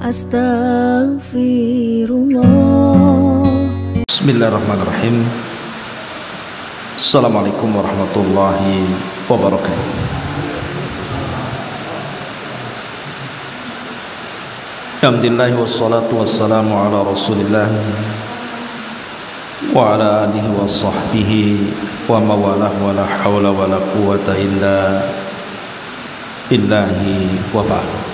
Astaghfirullah. Bismillahirrahmanirrahim. Assalamualaikum warahmatullahi wabarakatuh. Alhamdulillah wassalatu wassalamu ala Rasulillah wa ala alihi wa sahbihi wa mawalah wa la hawla wa la quwata illa billahi wa ba'd.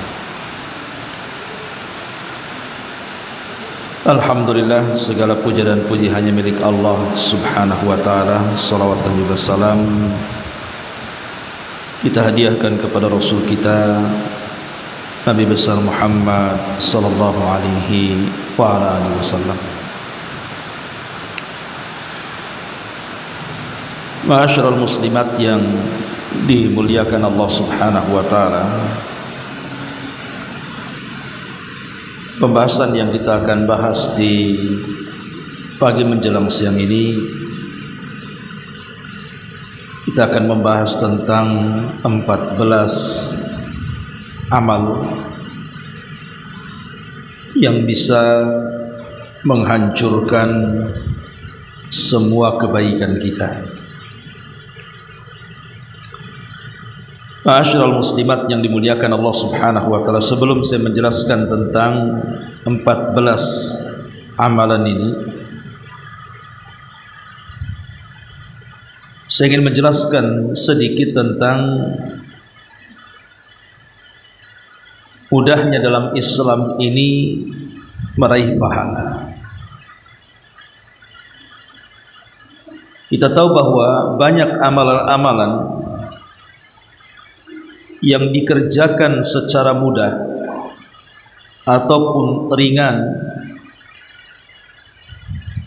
Alhamdulillah, segala puja dan puji hanya milik Allah subhanahu wa ta'ala. Salawat dan juga salam kita hadiahkan kepada Rasul kita Nabi besar Muhammad sallallahu alaihi wa ala alihi wasallam. Ma'asyiral muslimat yang dimuliakan Allah subhanahu wa ta'ala, pembahasan yang kita akan bahas di pagi menjelang siang ini, kita akan membahas tentang 14 amal yang bisa menghancurkan semua kebaikan kita. Ma'asyiral muslimat yang dimuliakan Allah subhanahu wa ta'ala, sebelum saya menjelaskan tentang 14 amalan ini, saya ingin menjelaskan sedikit tentang mudahnya dalam Islam ini meraih pahala. Kita tahu bahwa banyak amalan-amalan yang dikerjakan secara mudah ataupun ringan,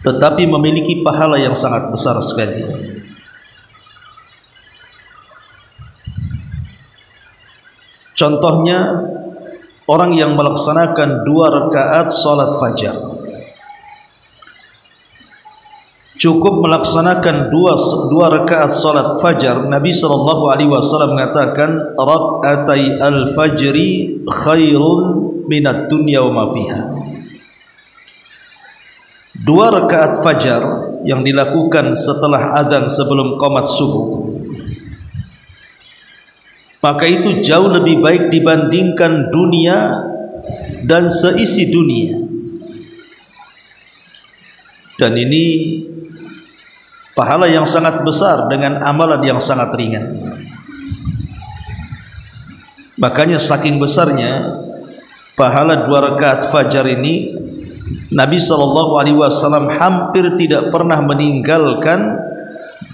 tetapi memiliki pahala yang sangat besar sekali. Contohnya, orang yang melaksanakan 2 rakaat salat fajar, cukup melaksanakan dua rakaat salat fajar. Nabi sallallahu alaihi wasallam mengatakan, rakaatai al-fajri khairun minad dunya wa ma fiha. 2 rakaat fajar yang dilakukan setelah azan sebelum qomat subuh, maka itu jauh lebih baik dibandingkan dunia dan seisi dunia. Dan ini pahala yang sangat besar dengan amalan yang sangat ringan. Makanya saking besarnya pahala 2 rakaat fajar ini, Nabi SAW hampir tidak pernah meninggalkan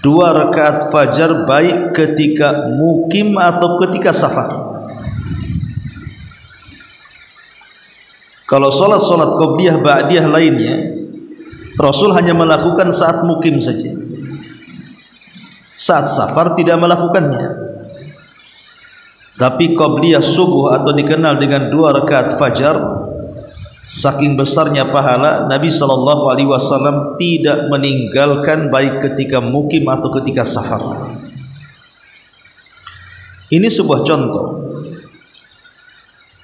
2 rakaat fajar, baik ketika mukim atau ketika safar. Kalau solat-solat qobliyah ba'diyah lainnya, Rasul hanya melakukan saat mukim saja. Saat safar tidak melakukannya. Tapi qobliyah subuh atau dikenal dengan 2 rakaat fajar, saking besarnya pahala, Nabi SAW tidak meninggalkan baik ketika mukim atau ketika safar. Ini sebuah contoh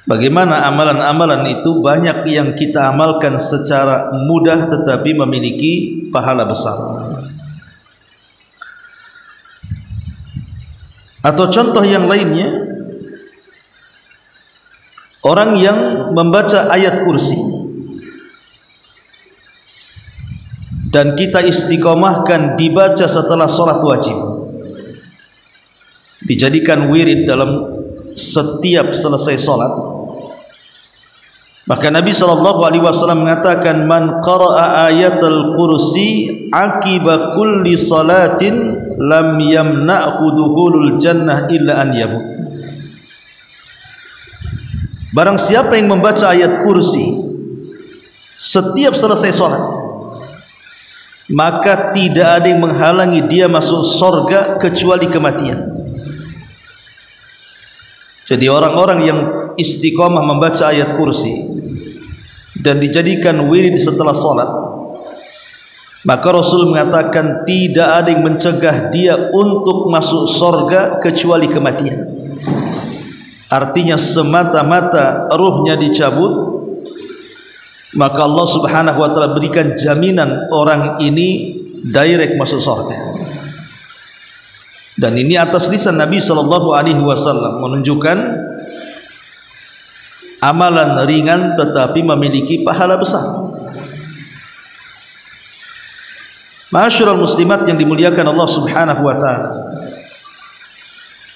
bagaimana amalan-amalan itu banyak yang kita amalkan secara mudah tetapi memiliki pahala besar. Atau contoh yang lainnya, orang yang membaca ayat kursi dan kita istiqomahkan dibaca setelah sholat wajib, dijadikan wirid dalam setiap selesai sholat, maka Nabi SAW mengatakan, man qara'a ayatul kursi akiba kulli salatin lam yamna'hu dukhulul jannah illa an yamut. Barang siapa yang membaca ayat kursi setiap selesai sholat, maka tidak ada yang menghalangi dia masuk surga kecuali kematian. Jadi orang-orang yang istiqomah membaca ayat kursi dan dijadikan wirid setelah sholat, maka Rasul mengatakan tidak ada yang mencegah dia untuk masuk surga kecuali kematian. Artinya semata-mata ruhnya dicabut, maka Allah Subhanahu wa taala berikan jaminan orang ini direct masuk surga. Dan ini atas lisan Nabi sallallahu alaihi wasallam menunjukkan amalan ringan tetapi memiliki pahala besar. Ma'asyiral muslimat yang dimuliakan Allah Subhanahu wa taala.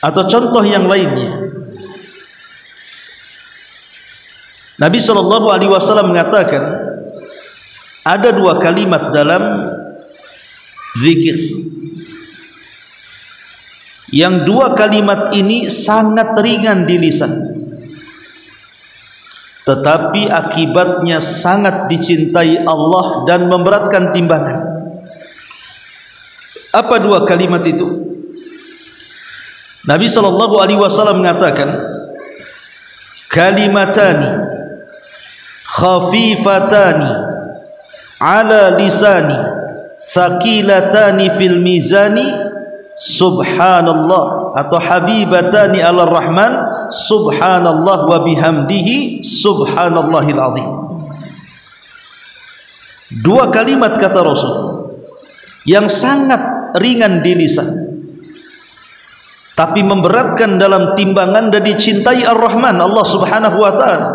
Atau contoh yang lainnya, Nabi sallallahu alaihi wasallam mengatakan ada dua kalimat dalam zikir, yang dua kalimat ini sangat ringan di lisan, tetapi akibatnya sangat dicintai Allah dan memberatkan timbangan. Apa dua kalimat itu? Nabi sallallahu alaihi wasallam mengatakan, kalimatani khafifatani ala lisani thaqilatani fil mizani subhanallah, atau habibatani ala rahman subhanallah wa bihamdihi subhanallahil azim. Dua kalimat kata Rasul yang sangat ringan di lisan tapi memberatkan dalam timbangan dan dicintai Ar-Rahman Allah Subhanahu wa taala.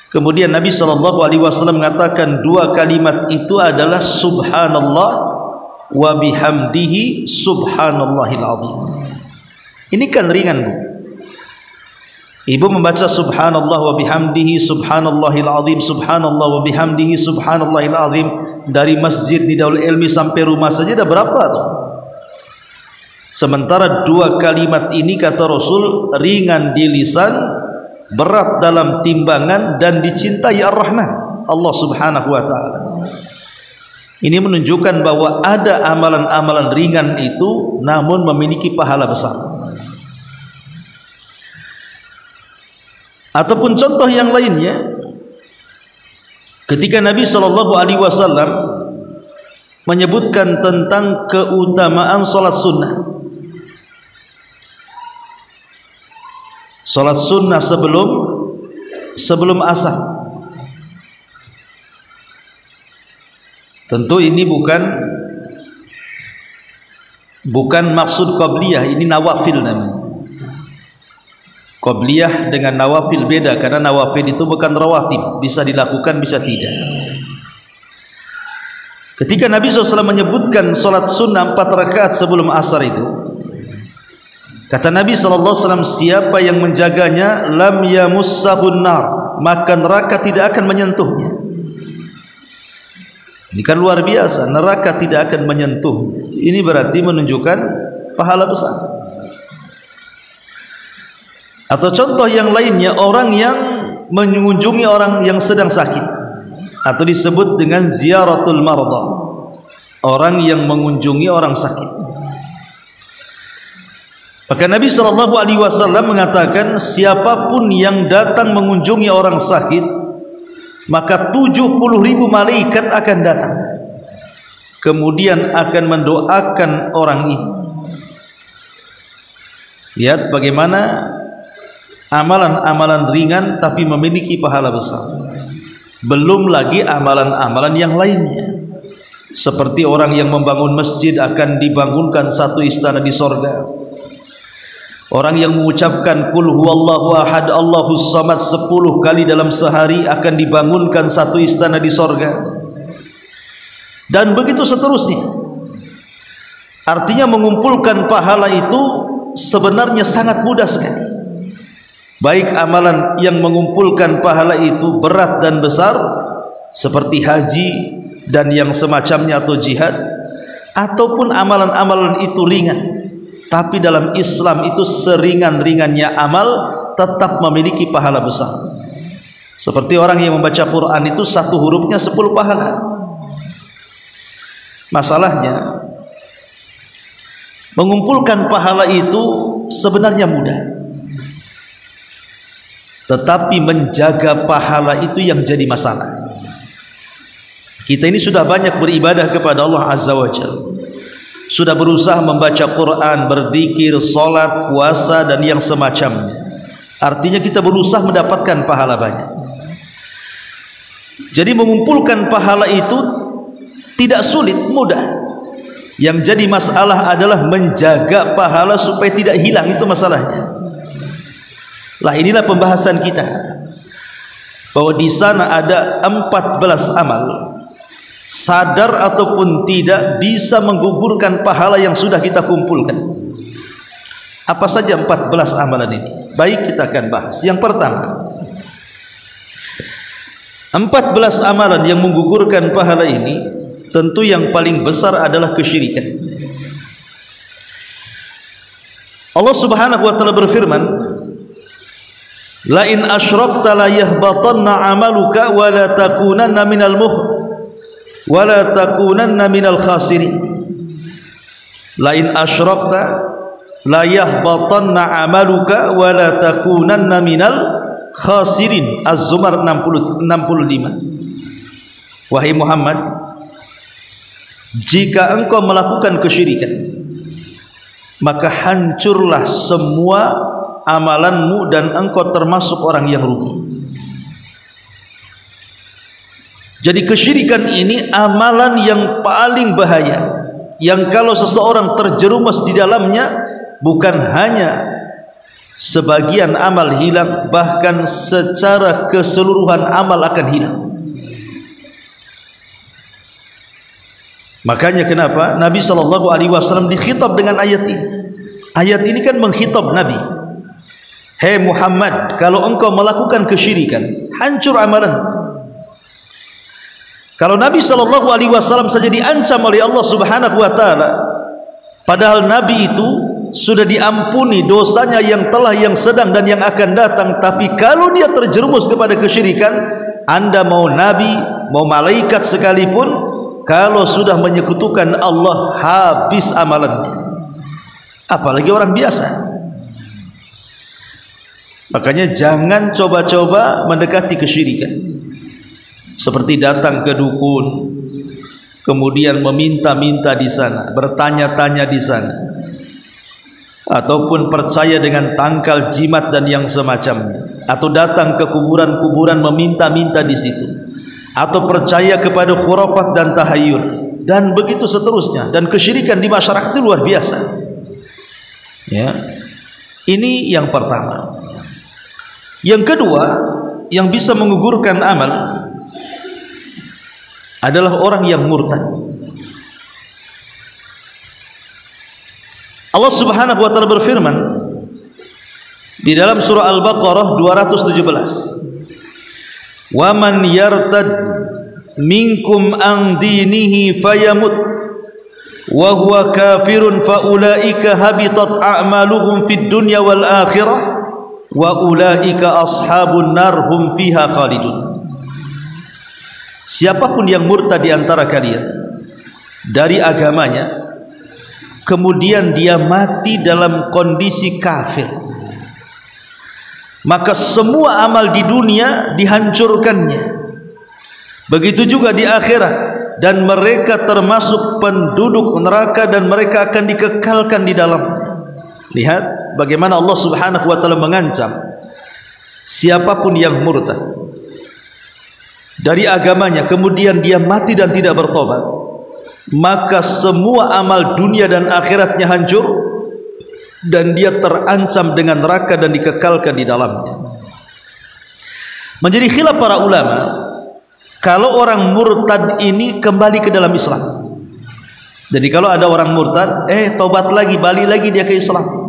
Kemudian Nabi sallallahu alaihi wasallam mengatakan dua kalimat itu adalah subhanallah wa bihamdihi subhanallahil azim. Ini kan ringan, Bu. Ibu membaca subhanallah wa bihamdihi subhanallahil azim, subhanallah wa bihamdihi subhanallahil azim dari masjid di Darul Ilmi sampai rumah saja dah berapa tuh? Sementara dua kalimat ini kata Rasul ringan di lisan, berat dalam timbangan dan dicintai Ar-Rahman Allah Subhanahu wa taala. Ini menunjukkan bahwa ada amalan-amalan ringan itu namun memiliki pahala besar. Ataupun contoh yang lainnya, ketika Nabi sallallahu alaihi wasallam menyebutkan tentang keutamaan salat sunnah. Salat sunnah sebelum asar. Tentu ini bukan maksud qabliyah, ini nawafil namanya. Qabliyah dengan nawafil beda, karena nawafil itu bukan rawatib, bisa dilakukan bisa tidak. Ketika Nabi SAW menyebutkan salat sunnah 4 rakaat sebelum asar itu, kata Nabi SAW, siapa yang menjaganya lam yamussahun nar, maka neraka tidak akan menyentuhnya. Ini kan luar biasa, neraka tidak akan menyentuhnya. Ini berarti menunjukkan pahala besar. Atau contoh yang lainnya, orang yang mengunjungi orang yang sedang sakit, atau disebut dengan ziyaratul marda, orang yang mengunjungi orang sakit. Maka Nabi SAW mengatakan, siapapun yang datang mengunjungi orang sakit, maka 70.000 malaikat akan datang, kemudian akan mendoakan orang ini. Lihat bagaimana amalan-amalan ringan tapi memiliki pahala besar. Belum lagi amalan-amalan yang lainnya, seperti orang yang membangun masjid akan dibangunkan satu istana di sorga. Orang yang mengucapkan Qul huwallahu ahad Allahus samad 10 kali dalam sehari akan dibangunkan satu istana di sorga. Dan begitu seterusnya. Artinya mengumpulkan pahala itu sebenarnya sangat mudah sekali. Baik amalan yang mengumpulkan pahala itu berat dan besar, seperti haji dan yang semacamnya atau jihad, ataupun amalan-amalan itu ringan, tapi dalam Islam itu seringan-ringannya amal tetap memiliki pahala besar. Seperti orang yang membaca Quran itu satu hurufnya 10 pahala. Masalahnya mengumpulkan pahala itu sebenarnya mudah, tetapi menjaga pahala itu yang jadi masalah. Kita ini sudah banyak beribadah kepada Allah Azza wa Jalla, sudah berusaha membaca Quran, berzikir, salat, puasa dan yang semacamnya. Artinya kita berusaha mendapatkan pahala banyak. Jadi mengumpulkan pahala itu tidak sulit, mudah. Yang jadi masalah adalah menjaga pahala supaya tidak hilang, itu masalahnya. Lah inilah pembahasan kita, bahwa di sana ada 14 amal, sadar ataupun tidak bisa menggugurkan pahala yang sudah kita kumpulkan. Apa saja 14 amalan ini? Baik, kita akan bahas. Yang pertama, 14 amalan yang menggugurkan pahala ini, tentu yang paling besar adalah kesyirikan. Allah Subhanahu wa taala berfirman, "La in asyrakta la yahbatanna 'amaluka wa la takunanna minal khasirin." La in asyrakta la yahbatanna 'amaluka wa la takunanna minal khasirin. Az-Zumar 65. Wahai Muhammad, jika engkau melakukan kesyirikan, maka hancurlah semua amalanmu dan engkau termasuk orang yang rugi. Jadi kesyirikan ini amalan yang paling bahaya, yang kalau seseorang terjerumus di dalamnya, bukan hanya sebagian amal hilang, bahkan secara keseluruhan amal akan hilang. Makanya kenapa Nabi SAW dikhitab dengan ayat ini. Ayat ini kan mengkhitab Nabi. Hei Muhammad, kalau engkau melakukan kesyirikan, hancur amalan. Kalau Nabi SAW saja diancam oleh Allah Subhanahu wa taala, padahal Nabi itu sudah diampuni dosanya yang telah, yang sedang dan yang akan datang, tapi kalau dia terjerumus kepada kesyirikan, Anda mau nabi, mau malaikat sekalipun, kalau sudah menyekutukan Allah, habis amalannya. Apalagi orang biasa. Makanya jangan coba-coba mendekati kesyirikan, seperti datang ke dukun, kemudian meminta-minta di sana, bertanya-tanya di sana, ataupun percaya dengan tangkal jimat dan yang semacamnya, atau datang ke kuburan-kuburan meminta-minta di situ, atau percaya kepada khurafat dan tahayul, dan begitu seterusnya. Dan kesyirikan di masyarakat itu luar biasa. Ya, ini yang pertama. Yang kedua, yang bisa menggugurkan amal adalah orang yang murtad. Allah Subhanahu wa taala berfirman di dalam surah Al-Baqarah 217, "Wa man yartad minkum an dinihi fayamut wa huwa kafirun fa ulaika habitat a'maluhum fid dunya wal akhirah wa ulaika ashabun nar hum fiha khalidun." Siapapun yang murtad di antara kalian dari agamanya, kemudian dia mati dalam kondisi kafir, maka semua amal di dunia dihancurkannya, begitu juga di akhirat, dan mereka termasuk penduduk neraka dan mereka akan dikekalkan di dalamnya. Lihat bagaimana Allah Subhanahu wa taala mengancam siapapun yang murtad dari agamanya, kemudian dia mati dan tidak bertobat, maka semua amal dunia dan akhiratnya hancur dan dia terancam dengan neraka dan dikekalkan di dalamnya. Menjadi khilaf para ulama, kalau orang murtad ini kembali ke dalam Islam. Jadi kalau ada orang murtad, taubat lagi, balik lagi dia ke Islam.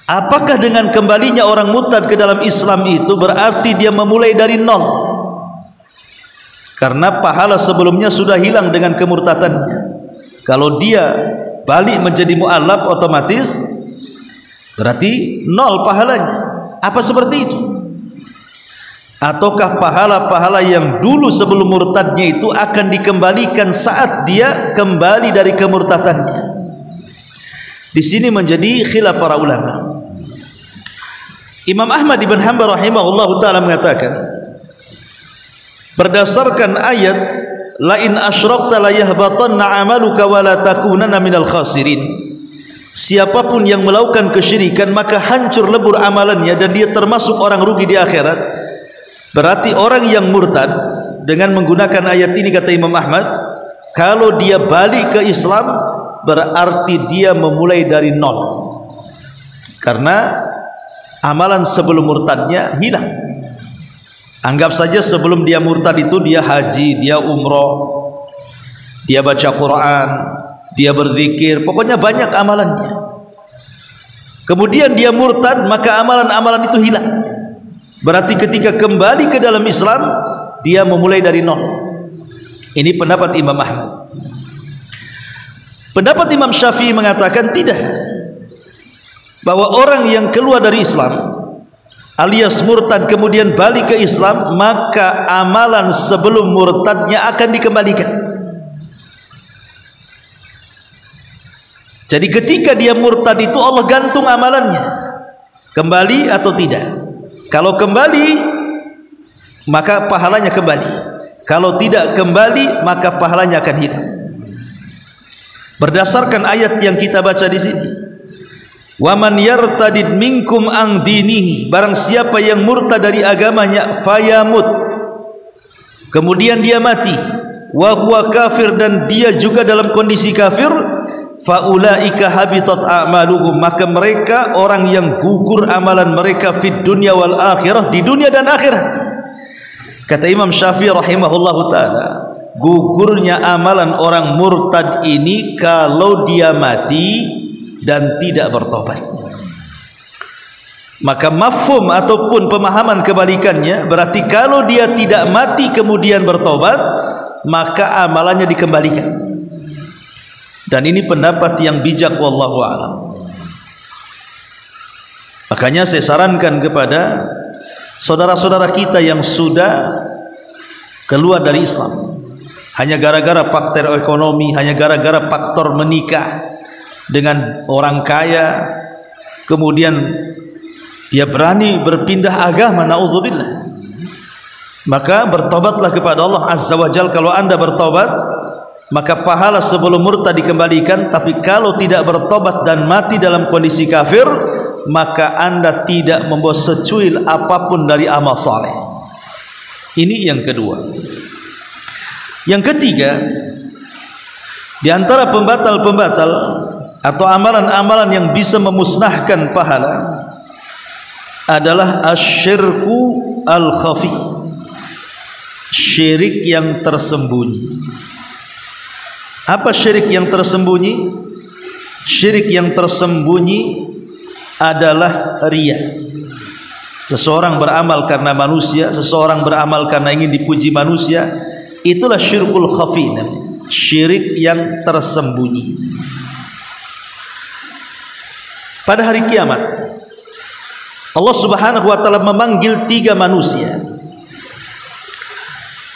Apakah dengan kembalinya orang murtad ke dalam Islam itu berarti dia memulai dari nol? Karena pahala sebelumnya sudah hilang dengan kemurtadannya. Kalau dia balik menjadi mu'allaf, otomatis berarti nol pahalanya. Apa seperti itu? Ataukah pahala-pahala yang dulu sebelum murtadnya itu akan dikembalikan saat dia kembali dari kemurtadannya? Di sini menjadi khilaf para ulama. Imam Ahmad ibn Hanbal rahimahullah ta'ala mengatakan, berdasarkan ayat la in asyrakta la yahbatanna amaluka wa la takunanna minal khasirin, siapapun yang melakukan kesyirikan maka hancur lebur amalannya dan dia termasuk orang rugi di akhirat. Berarti orang yang murtad dengan menggunakan ayat ini, kata Imam Ahmad, kalau dia balik ke Islam berarti dia memulai dari nol, karena amalan sebelum murtadnya hilang. Anggap saja sebelum dia murtad itu dia haji, dia umroh, dia baca Quran, dia berzikir, pokoknya banyak amalannya. Kemudian dia murtad, maka amalan-amalan itu hilang. Berarti ketika kembali ke dalam Islam dia memulai dari nol. Ini pendapat Imam Ahmad. Pendapat Imam Syafi'i mengatakan tidak, bahwa orang yang keluar dari Islam alias murtad kemudian balik ke Islam, maka amalan sebelum murtadnya akan dikembalikan. Jadi ketika dia murtad itu Allah gantung amalannya, kembali atau tidak. Kalau kembali maka pahalanya kembali, kalau tidak kembali maka pahalanya akan hilang. Berdasarkan ayat yang kita baca di sini, wa man yartadid minkum an dinihi, barang siapa yang murtad dari agamanya, fayamut, kemudian dia mati, wa huwa kafir, dan dia juga dalam kondisi kafir, faulaika habitat a'maluhum, maka mereka orang yang gugur amalan mereka fid dunya wal akhirah, di dunia dan akhirat. Kata Imam Syafi'i rahimahullahu ta'ala, gugurnya amalan orang murtad ini kalau dia mati dan tidak bertobat. Maka mafhum ataupun pemahaman kebalikannya, berarti kalau dia tidak mati kemudian bertobat, maka amalannya dikembalikan. Dan ini pendapat yang bijak, wallahu a'lam. Makanya saya sarankan kepada saudara-saudara kita yang sudah keluar dari Islam hanya gara-gara faktor ekonomi, hanya gara-gara faktor menikah dengan orang kaya, kemudian dia berani berpindah agama, naudzubillah, maka bertobatlah kepada Allah Azza wa Jalla. Kalau anda bertobat, maka pahala sebelum murtad dikembalikan. Tapi kalau tidak bertobat dan mati dalam kondisi kafir, maka anda tidak membawa secuil apapun dari amal saleh. Ini yang kedua. Yang ketiga, di antara pembatal-pembatal atau amalan-amalan yang bisa memusnahkan pahala adalah asyirku al-khafi, syirik yang tersembunyi. Apa syirik yang tersembunyi? Syirik yang tersembunyi adalah riya. Seseorang beramal karena manusia, seseorang beramal karena ingin dipuji manusia, itulah syirkul khafi, syirik yang tersembunyi. Pada hari kiamat Allah Subhanahu wa ta'ala memanggil 3 manusia,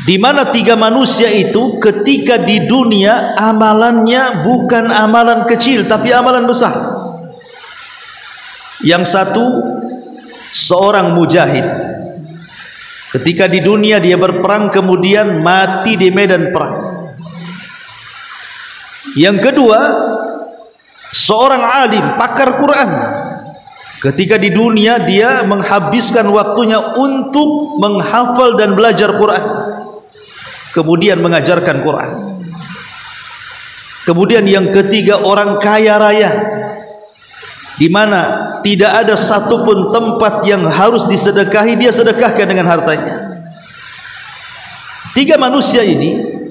di mana 3 manusia itu ketika di dunia amalannya bukan amalan kecil tapi amalan besar. Yang satu seorang mujahid, ketika di dunia dia berperang kemudian mati di medan perang. Yang kedua seorang alim, pakar Quran, ketika di dunia dia menghabiskan waktunya untuk menghafal dan belajar Quran, kemudian mengajarkan Quran. Kemudian yang ketiga orang kaya raya, di mana tidak ada satupun tempat yang harus disedekahi, dia sedekahkan dengan hartanya. 3 manusia ini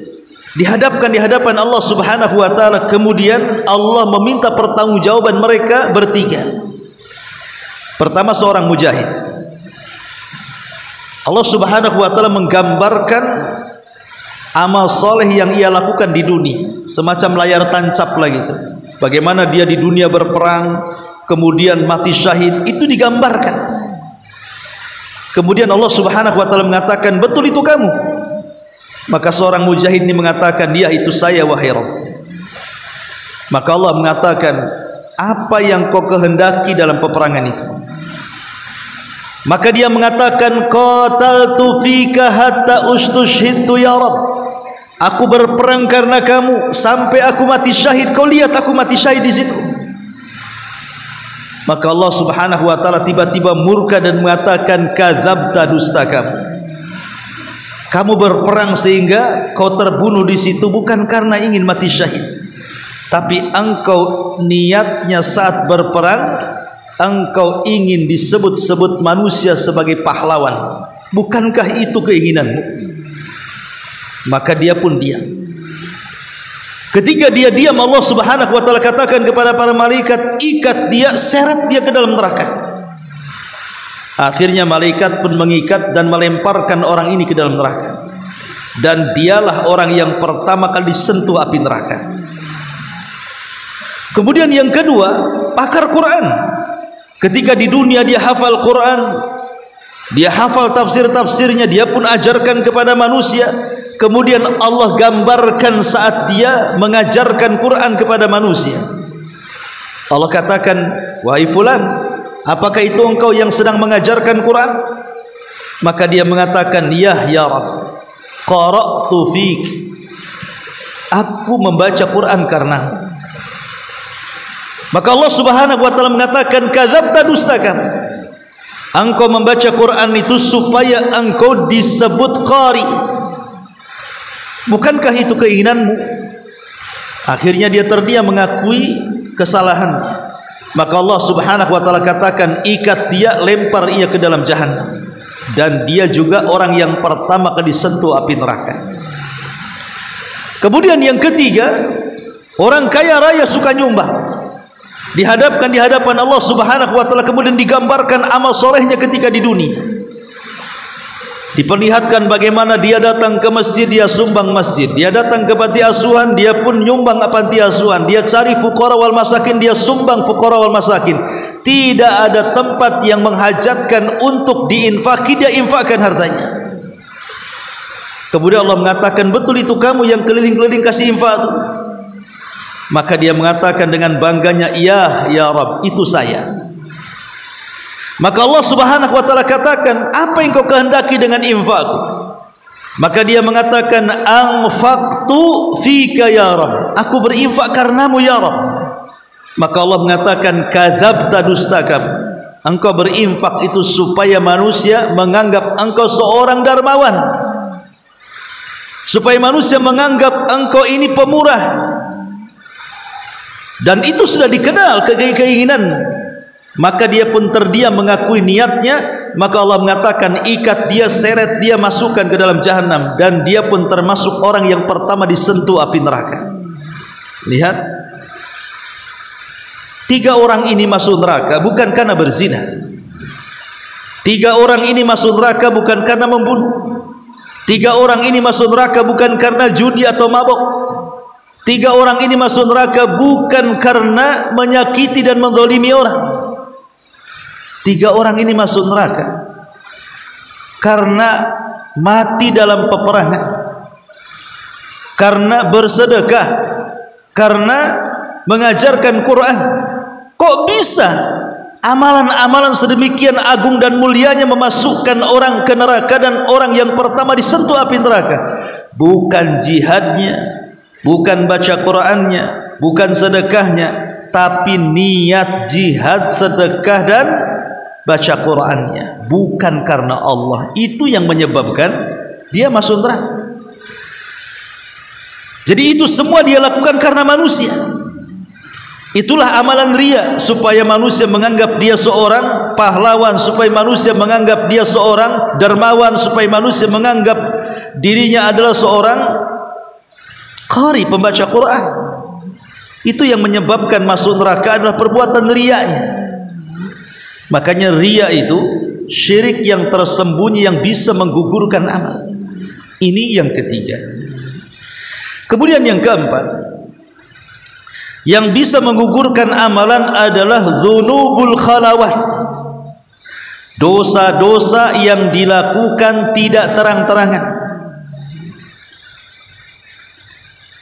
dihadapkan di hadapan Allah Subhanahu wa ta'ala, kemudian Allah meminta pertanggungjawaban mereka bertiga. Pertama seorang mujahid, Allah Subhanahu wa ta'ala menggambarkan amal soleh yang ia lakukan di dunia, semacam layar tancap lah gitu. Bagaimana dia di dunia berperang kemudian mati syahid, itu digambarkan. Kemudian Allah Subhanahu wa ta'ala mengatakan, betul itu kamu? Maka seorang mujahid ini mengatakan, dia itu saya wahai Rabb. Maka Allah mengatakan, apa yang kau kehendaki dalam peperangan itu? Maka dia mengatakan, qataltu fika hatta ustushhidtu ya Rabb, aku berperang karena kamu sampai aku mati syahid, kau lihat aku mati syahid di situ. Maka Allah Subhanahu wa ta'ala tiba-tiba murka dan mengatakan, kadzabta, dusta kamu. Kamu berperang sehingga kau terbunuh di situ bukan karena ingin mati syahid, tapi engkau niatnya saat berperang engkau ingin disebut-sebut manusia sebagai pahlawan. Bukankah itu keinginanmu? Maka dia pun diam. Ketika dia diam, Allah Subhanahu wa taala katakan kepada para malaikat, ikat dia, seret dia ke dalam neraka. Akhirnya malaikat pun mengikat dan melemparkan orang ini ke dalam neraka. Dan dialah orang yang pertama kali disentuh api neraka. Kemudian yang kedua, pakar Quran. Ketika di dunia dia hafal Quran, dia hafal tafsir-tafsirnya, dia pun ajarkan kepada manusia. Kemudian Allah gambarkan saat dia mengajarkan Quran kepada manusia. Allah katakan, wahai fulan, apakah itu engkau yang sedang mengajarkan Quran? Maka dia mengatakan, ya Rabb, qara'tu fik, aku membaca Quran karena. Maka Allah Subhanahu wa taala mengatakan, kadzabta dustakam, engkau membaca Quran itu supaya engkau disebut qari. Bukankah itu keinginanmu? Akhirnya dia terdiam mengakui kesalahannya. Maka Allah Subhanahu wa taala katakan, ikat dia, lempar ia ke dalam jahanam. Dan dia juga orang yang pertama kali disentuh api neraka. Kemudian yang ketiga, orang kaya raya suka nyumbang. Dihadapkan di hadapan Allah Subhanahu wa taala, kemudian digambarkan amal solehnya ketika di dunia. Diperlihatkan bagaimana dia datang ke masjid, dia sumbang masjid. Dia datang ke panti asuhan, dia pun nyumbang panti asuhan. Dia cari fuqara wal masakin, dia sumbang fuqara wal masakin. Tidak ada tempat yang menghajatkan untuk diinfaki, dia infakkan hartanya. Kemudian Allah mengatakan, betul itu kamu yang keliling-keliling kasih infak itu? Maka dia mengatakan dengan bangganya, ya Rabb, itu saya. Maka Allah Subhanahu wa taala katakan, apa yang kau kehendaki dengan infak? Maka dia mengatakan, anfaqtu fika ya Rabb, aku berinfak karenamu ya Rabb. Maka Allah mengatakan, kadzabta dustakam, engkau berinfak itu supaya manusia menganggap engkau seorang dermawan, supaya manusia menganggap engkau ini pemurah. Dan itu sudah dikenal keinginanmu. Maka dia pun terdiam mengakui niatnya. Maka Allah mengatakan, ikat dia, seret dia, masukkan ke dalam jahanam. Dan dia pun termasuk orang yang pertama disentuh api neraka. Lihat, 3 orang ini masuk neraka bukan karena berzina. 3 orang ini masuk neraka bukan karena membunuh. 3 orang ini masuk neraka bukan karena judi atau mabok. 3 orang ini masuk neraka bukan karena menyakiti dan menzalimi orang. 3 orang ini masuk neraka karena mati dalam peperangan, karena bersedekah, karena mengajarkan Quran. Kok bisa amalan-amalan sedemikian agung dan mulianya memasukkan orang ke neraka, dan orang yang pertama disentuh api neraka bukan jihadnya, bukan baca Qurannya, bukan sedekahnya, tapi niat jihad, sedekah dan baca Qurannya, bukan karena Allah. Itu yang menyebabkan dia masuk neraka. Jadi itu semua dia lakukan karena manusia. Itulah amalan riya, supaya manusia menganggap dia seorang pahlawan, supaya manusia menganggap dia seorang dermawan, supaya manusia menganggap dirinya adalah seorang qari, pembaca Quran. Itu yang menyebabkan masuk neraka adalah perbuatan riyanya. Makanya riya itu syirik yang tersembunyi yang bisa menggugurkan amal. Ini yang ketiga. Kemudian yang keempat, yang bisa menggugurkan amalan adalah dzunubul khalawat, dosa-dosa yang dilakukan tidak terang-terangan.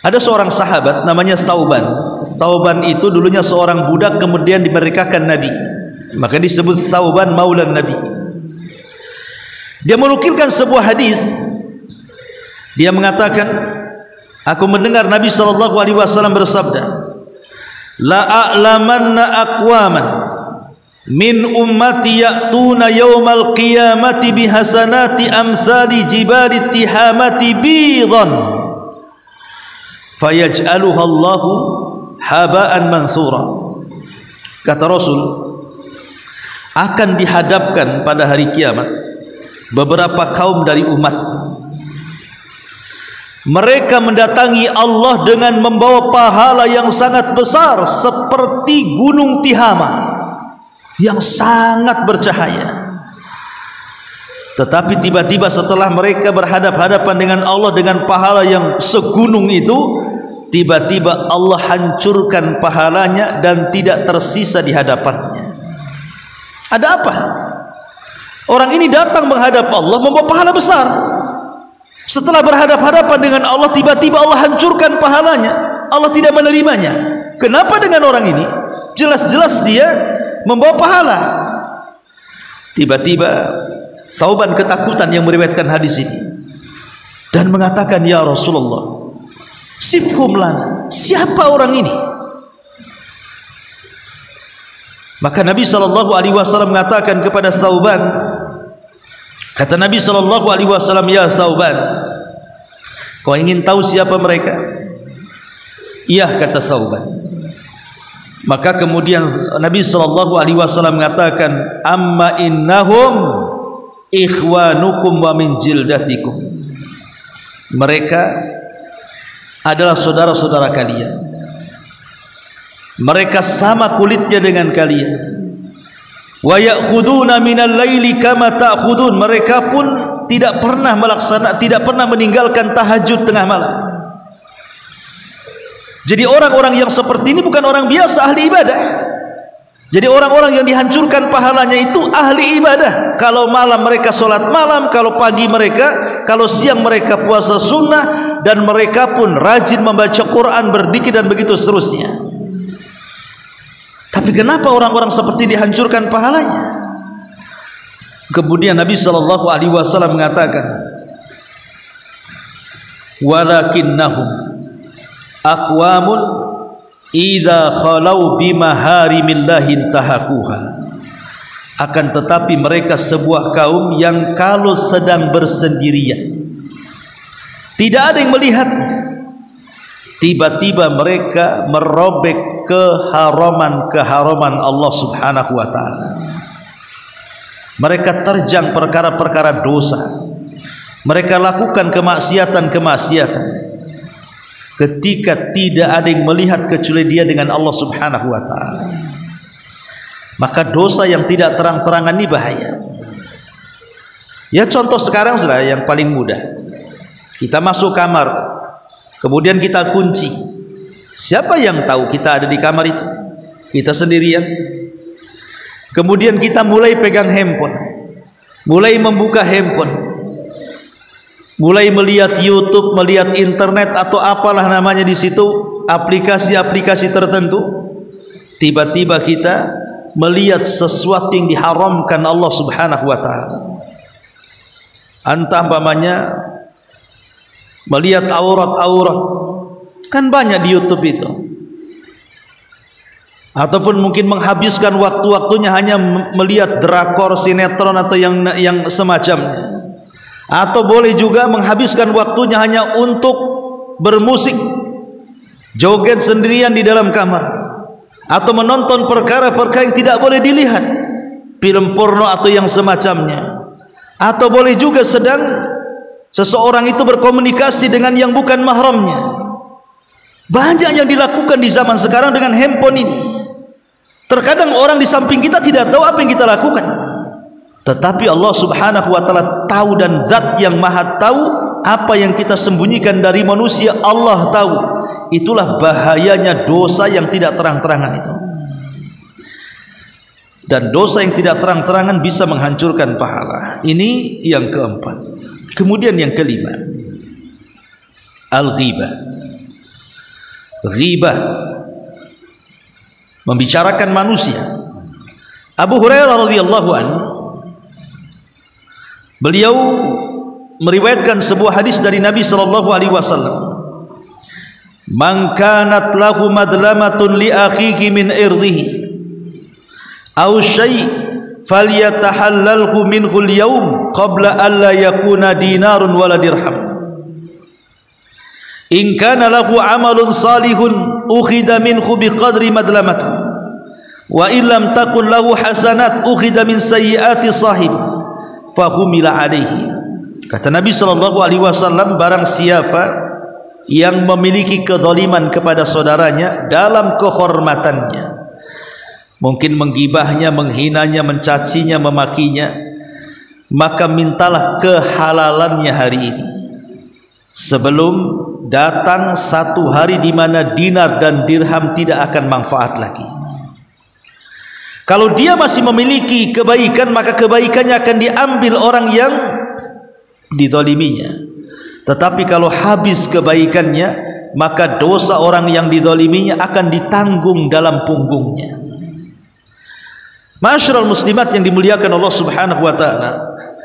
Ada seorang sahabat namanya Thauban. Thauban itu dulunya seorang budak, kemudian dimerdekakan Nabi, maka disebut Thauban maulan Nabi. Dia menukilkan sebuah hadis. Dia mengatakan, aku mendengar Nabi SAW bersabda, la a'lamanna aqwaman min ummati ya'tuna yawmal qiyamati bihasanati amthali jibali tihamati bidan fayaj'aluha Allahu haba'an manthura. Kata Rasul, akan dihadapkan pada hari kiamat beberapa kaum dari umatku. Mereka mendatangi Allah dengan membawa pahala yang sangat besar seperti gunung Tihama yang sangat bercahaya. Tetapi tiba-tiba setelah mereka berhadap-hadapan dengan Allah dengan pahala yang segunung itu, tiba-tiba Allah hancurkan pahalanya dan tidak tersisa di hadapannya. Ada apa? Orang ini datang menghadap Allah membawa pahala besar. Setelah berhadap-hadapan dengan Allah, tiba-tiba Allah hancurkan pahalanya. Allah tidak menerimanya. Kenapa dengan orang ini? Jelas-jelas dia membawa pahala. Tiba-tiba Thauban ketakutan yang meriwayatkan hadis ini dan mengatakan, ya Rasulullah, sifhum lana, siapa orang ini? Maka Nabi SAW mengatakan kepada Thauban, kata Nabi SAW, ya Thauban, kau ingin tahu siapa mereka? Iya, kata Thauban. Maka kemudian Nabi SAW mengatakan, amma innahum ikhwanukum wa min jildatikum. Mereka adalah saudara-saudara kalian. Mereka sama kulitnya dengan kalian. Wa ya'khuduna minal laili kama ta'khudun. Mereka pun tidak pernah meninggalkan tahajud tengah malam. Jadi orang-orang yang seperti ini bukan orang biasa, ahli ibadah. Jadi orang-orang yang dihancurkan pahalanya itu ahli ibadah. Kalau malam mereka sholat malam, kalau pagi mereka, kalau siang mereka puasa sunnah, dan mereka pun rajin membaca Quran, berzikir dan begitu seterusnya. Tapi kenapa orang-orang seperti dihancurkan pahalanya? Kemudian Nabi SAW mengatakan, walakinnahum aqwamun idza khalau bimaharimillahi intahakuha. Akan tetapi mereka sebuah kaum yang kalau sedang bersendirian, tidak ada yang melihatnya, tiba-tiba mereka merobek keharaman Allah Subhanahu wa ta'ala. Mereka terjang perkara-perkara dosa, mereka lakukan kemaksiatan-kemaksiatan ketika tidak ada yang melihat kecuali dia dengan Allah Subhanahu wa ta'ala. Maka dosa yang tidak terang-terangan ini bahaya. Ya, contoh sekarang sudah yang paling mudah, kita masuk kamar, kemudian kita kunci. Siapa yang tahu kita ada di kamar itu? Kita sendirian. Kemudian kita mulai pegang handphone, mulai membuka handphone, mulai melihat YouTube, melihat internet atau apalah namanya di situ, aplikasi-aplikasi tertentu. Tiba-tiba kita melihat sesuatu yang diharamkan Allah Subhanahu wa ta'ala. Entah umpamanya melihat aurat-aurat, kan banyak di YouTube itu. Ataupun mungkin menghabiskan waktu-waktunya hanya melihat drakor, sinetron atau yang semacamnya. Atau boleh juga menghabiskan waktunya hanya untuk bermusik, joget sendirian di dalam kamar, atau menonton perkara-perkara yang tidak boleh dilihat, film porno atau yang semacamnya. Atau boleh juga sedang seseorang itu berkomunikasi dengan yang bukan mahramnya. Banyak yang dilakukan di zaman sekarang dengan handphone ini. Terkadang orang di samping kita tidak tahu apa yang kita lakukan, tetapi Allah Subhanahu wa ta'ala tahu, dan zat yang maha tahu apa yang kita sembunyikan dari manusia, Allah tahu. Itulah bahayanya dosa yang tidak terang-terangan itu. Dan dosa yang tidak terang-terangan bisa menghancurkan pahala. Ini yang keempat. Kemudian yang kelima, al-ghibah. Ghibah, membicarakan manusia. Abu Hurairah radhiyallahu anhu, beliau meriwayatkan sebuah hadis dari Nabi sallallahu alaihi wasallam, man kanat lahu madlamatun li akhihi min irdihi aw syai' falyatahallalhu minhu al-yawm qabla an la yakuna dinarun wala dirham. In kana lahu amalun salihun ukhidha minhu biqadri madlamatihi wa illam takun lahu hasanat ukhidha min sayyiati sahib fahumila alaihi. Kata Nabi SAW, barang siapa yang memiliki kezaliman kepada saudaranya dalam kehormatannya, mungkin menggibahnya, menghinanya, mencacinya, memakinya, maka mintalah kehalalannya hari ini sebelum datang satu hari di mana dinar dan dirham tidak akan manfaat lagi. Kalau dia masih memiliki kebaikan, maka kebaikannya akan diambil orang yang dizaliminya. Tetapi kalau habis kebaikannya, maka dosa orang yang dizaliminya akan ditanggung dalam punggungnya. Ma'asyiral muslimat yang dimuliakan Allah Subhanahu wa taala,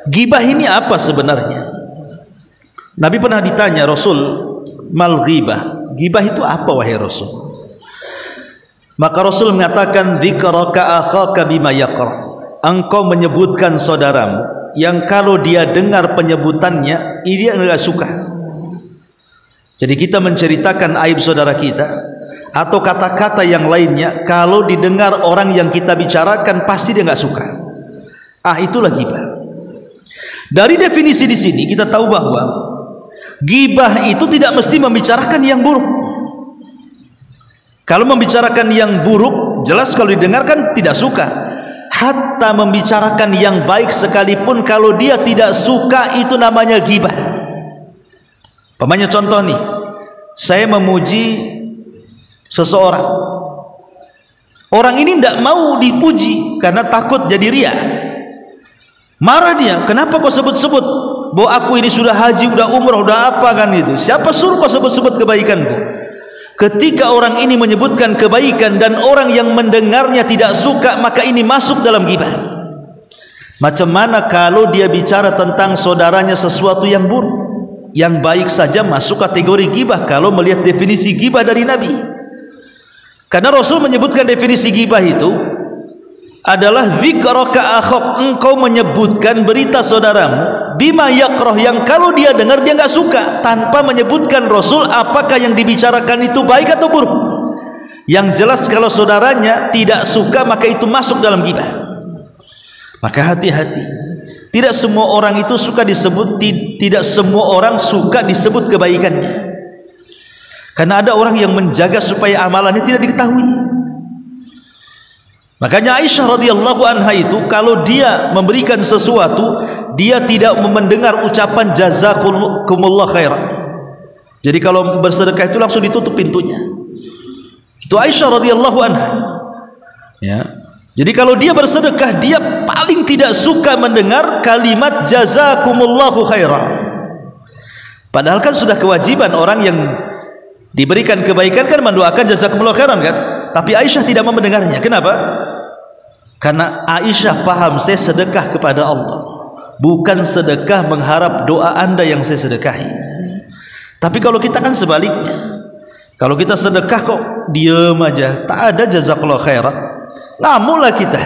ghibah ini apa sebenarnya? Nabi pernah ditanya, Rasul, mal ghibah? Ghibah itu apa wahai Rasul? Maka Rasul mengatakan, dzikraka akhaka bima yaqra. Engkau menyebutkan saudaramu yang kalau dia dengar penyebutannya dia enggak suka. Jadi kita menceritakan aib saudara kita atau kata-kata yang lainnya, kalau didengar orang yang kita bicarakan pasti dia enggak suka. Itulah ghibah. Dari definisi di sini kita tahu bahwa ghibah itu tidak mesti membicarakan yang buruk. Kalau membicarakan yang buruk, jelas kalau didengarkan tidak suka. Hatta membicarakan yang baik sekalipun, kalau dia tidak suka, itu namanya ghibah. Pamannya contoh nih, saya memuji seseorang, orang ini tidak mau dipuji karena takut jadi ria. Marah dia, kenapa kau sebut-sebut bahwa aku ini sudah haji, sudah umrah, sudah apa kan itu? Siapa suruh kau sebut-sebut kebaikanku? Ketika orang ini menyebutkan kebaikan dan orang yang mendengarnya tidak suka, maka ini masuk dalam ghibah. Macam mana kalau dia bicara tentang saudaranya sesuatu yang buruk? Yang baik saja masuk kategori ghibah kalau melihat definisi ghibah dari Nabi. Karena Rasul menyebutkan definisi ghibah itu adalah dzikraka akhak, engkau menyebutkan berita saudaramu bima yakrah, yang kalau dia dengar dia enggak suka, tanpa menyebutkan Rasul apakah yang dibicarakan itu baik atau buruk. Yang jelas kalau saudaranya tidak suka, maka itu masuk dalam ghibah. Maka hati-hati, tidak semua orang itu suka disebut, tidak semua orang suka disebut kebaikannya. Karena ada orang yang menjaga supaya amalannya tidak diketahui. Makanya Aisyah radhiyallahu anha itu kalau dia memberikan sesuatu, dia tidak mendengar ucapan jazakumullah khairan. Jadi kalau bersedekah itu langsung ditutup pintunya. Itu Aisyah radhiyallahu anha. Ya. Jadi kalau dia bersedekah, dia paling tidak suka mendengar kalimat jazakumullahu khairan. Padahal kan sudah kewajiban orang yang diberikan kebaikan kan mendoakan jazakumullah khairan kan? Tapi Aisyah tidak mau mendengarnya. Kenapa? Karena Aisyah paham, saya sedekah kepada Allah, bukan sedekah mengharap doa anda yang saya sedekahi. Tapi kalau kita kan sebaliknya, kalau kita sedekah kok diam aja, tak ada jazakallah khairan, lamulah kita,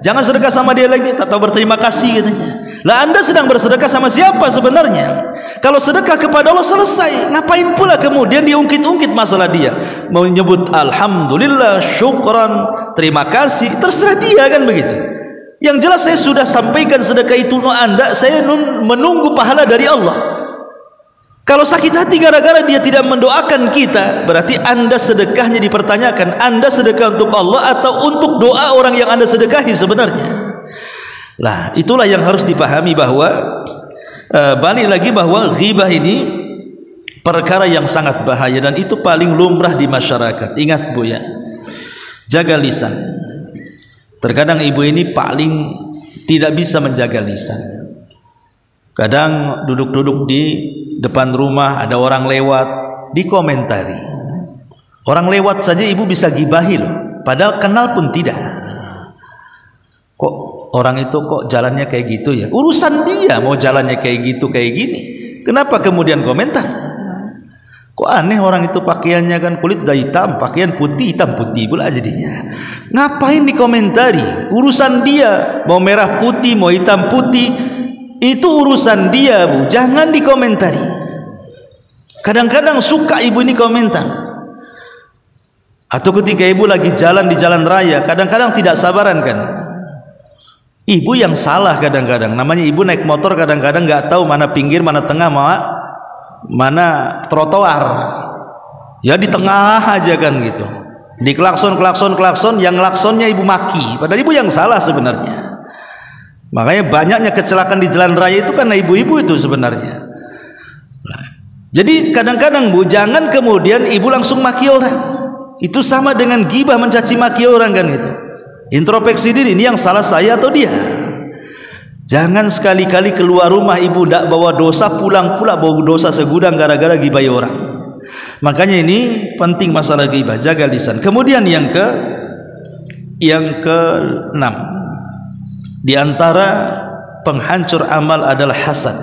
jangan sedekah sama dia lagi, tak tahu berterima kasih katanya. Lah anda sedang bersedekah sama siapa sebenarnya? Kalau sedekah kepada Allah selesai, ngapain pula kemudian diungkit-ungkit masalah dia? Mau menyebut alhamdulillah, syukran, terima kasih, terserah dia kan begitu. Yang jelas saya sudah sampaikan sedekah itu anda, saya menunggu pahala dari Allah. Kalau sakit hati gara-gara dia tidak mendoakan kita, berarti anda sedekahnya dipertanyakan. Anda sedekah untuk Allah atau untuk doa orang yang anda sedekahi sebenarnya? Lah itulah yang harus dipahami, bahwa balik lagi bahwa ghibah ini perkara yang sangat bahaya dan itu paling lumrah di masyarakat. Ingat Bu ya, jaga lisan. Terkadang ibu ini paling tidak bisa menjaga lisan. Kadang duduk-duduk di depan rumah, ada orang lewat, dikomentari. Orang lewat saja ibu bisa gibahi loh, padahal kenal pun tidak. Kok orang itu kok jalannya kayak gitu ya? Urusan dia mau jalannya kayak gitu kayak gini, kenapa kemudian komentar? Kok aneh orang itu pakaiannya kan kulit dah hitam, pakaian putih, hitam putih pula jadinya. Ngapain dikomentari? Urusan dia, mau merah putih, mau hitam putih, itu urusan dia, Bu. Jangan dikomentari. Kadang-kadang suka ibu ini komentar. Atau ketika ibu lagi jalan di jalan raya, kadang-kadang tidak sabaran kan. Ibu yang salah kadang-kadang. Namanya ibu naik motor kadang-kadang nggak tahu mana pinggir, mana tengah, mana trotoar. Ya di tengah aja kan gitu. Di klakson, yang klaksonnya ibu maki. Padahal ibu yang salah sebenarnya. Makanya banyaknya kecelakaan di jalan raya itu karena ibu-ibu itu sebenarnya. Jadi kadang-kadang, Bu, jangan kemudian ibu langsung maki orang. Itu sama dengan gibah, mencaci maki orang kan gitu. Introspeksi diri, ini yang salah saya atau dia? Jangan sekali-kali keluar rumah ibu tidak bawa dosa, pulang pula bawa dosa segudang gara-gara gibai orang. Makanya ini penting masalah gibah, jaga lisan. Kemudian yang ke-6, di antara penghancur amal adalah hasad.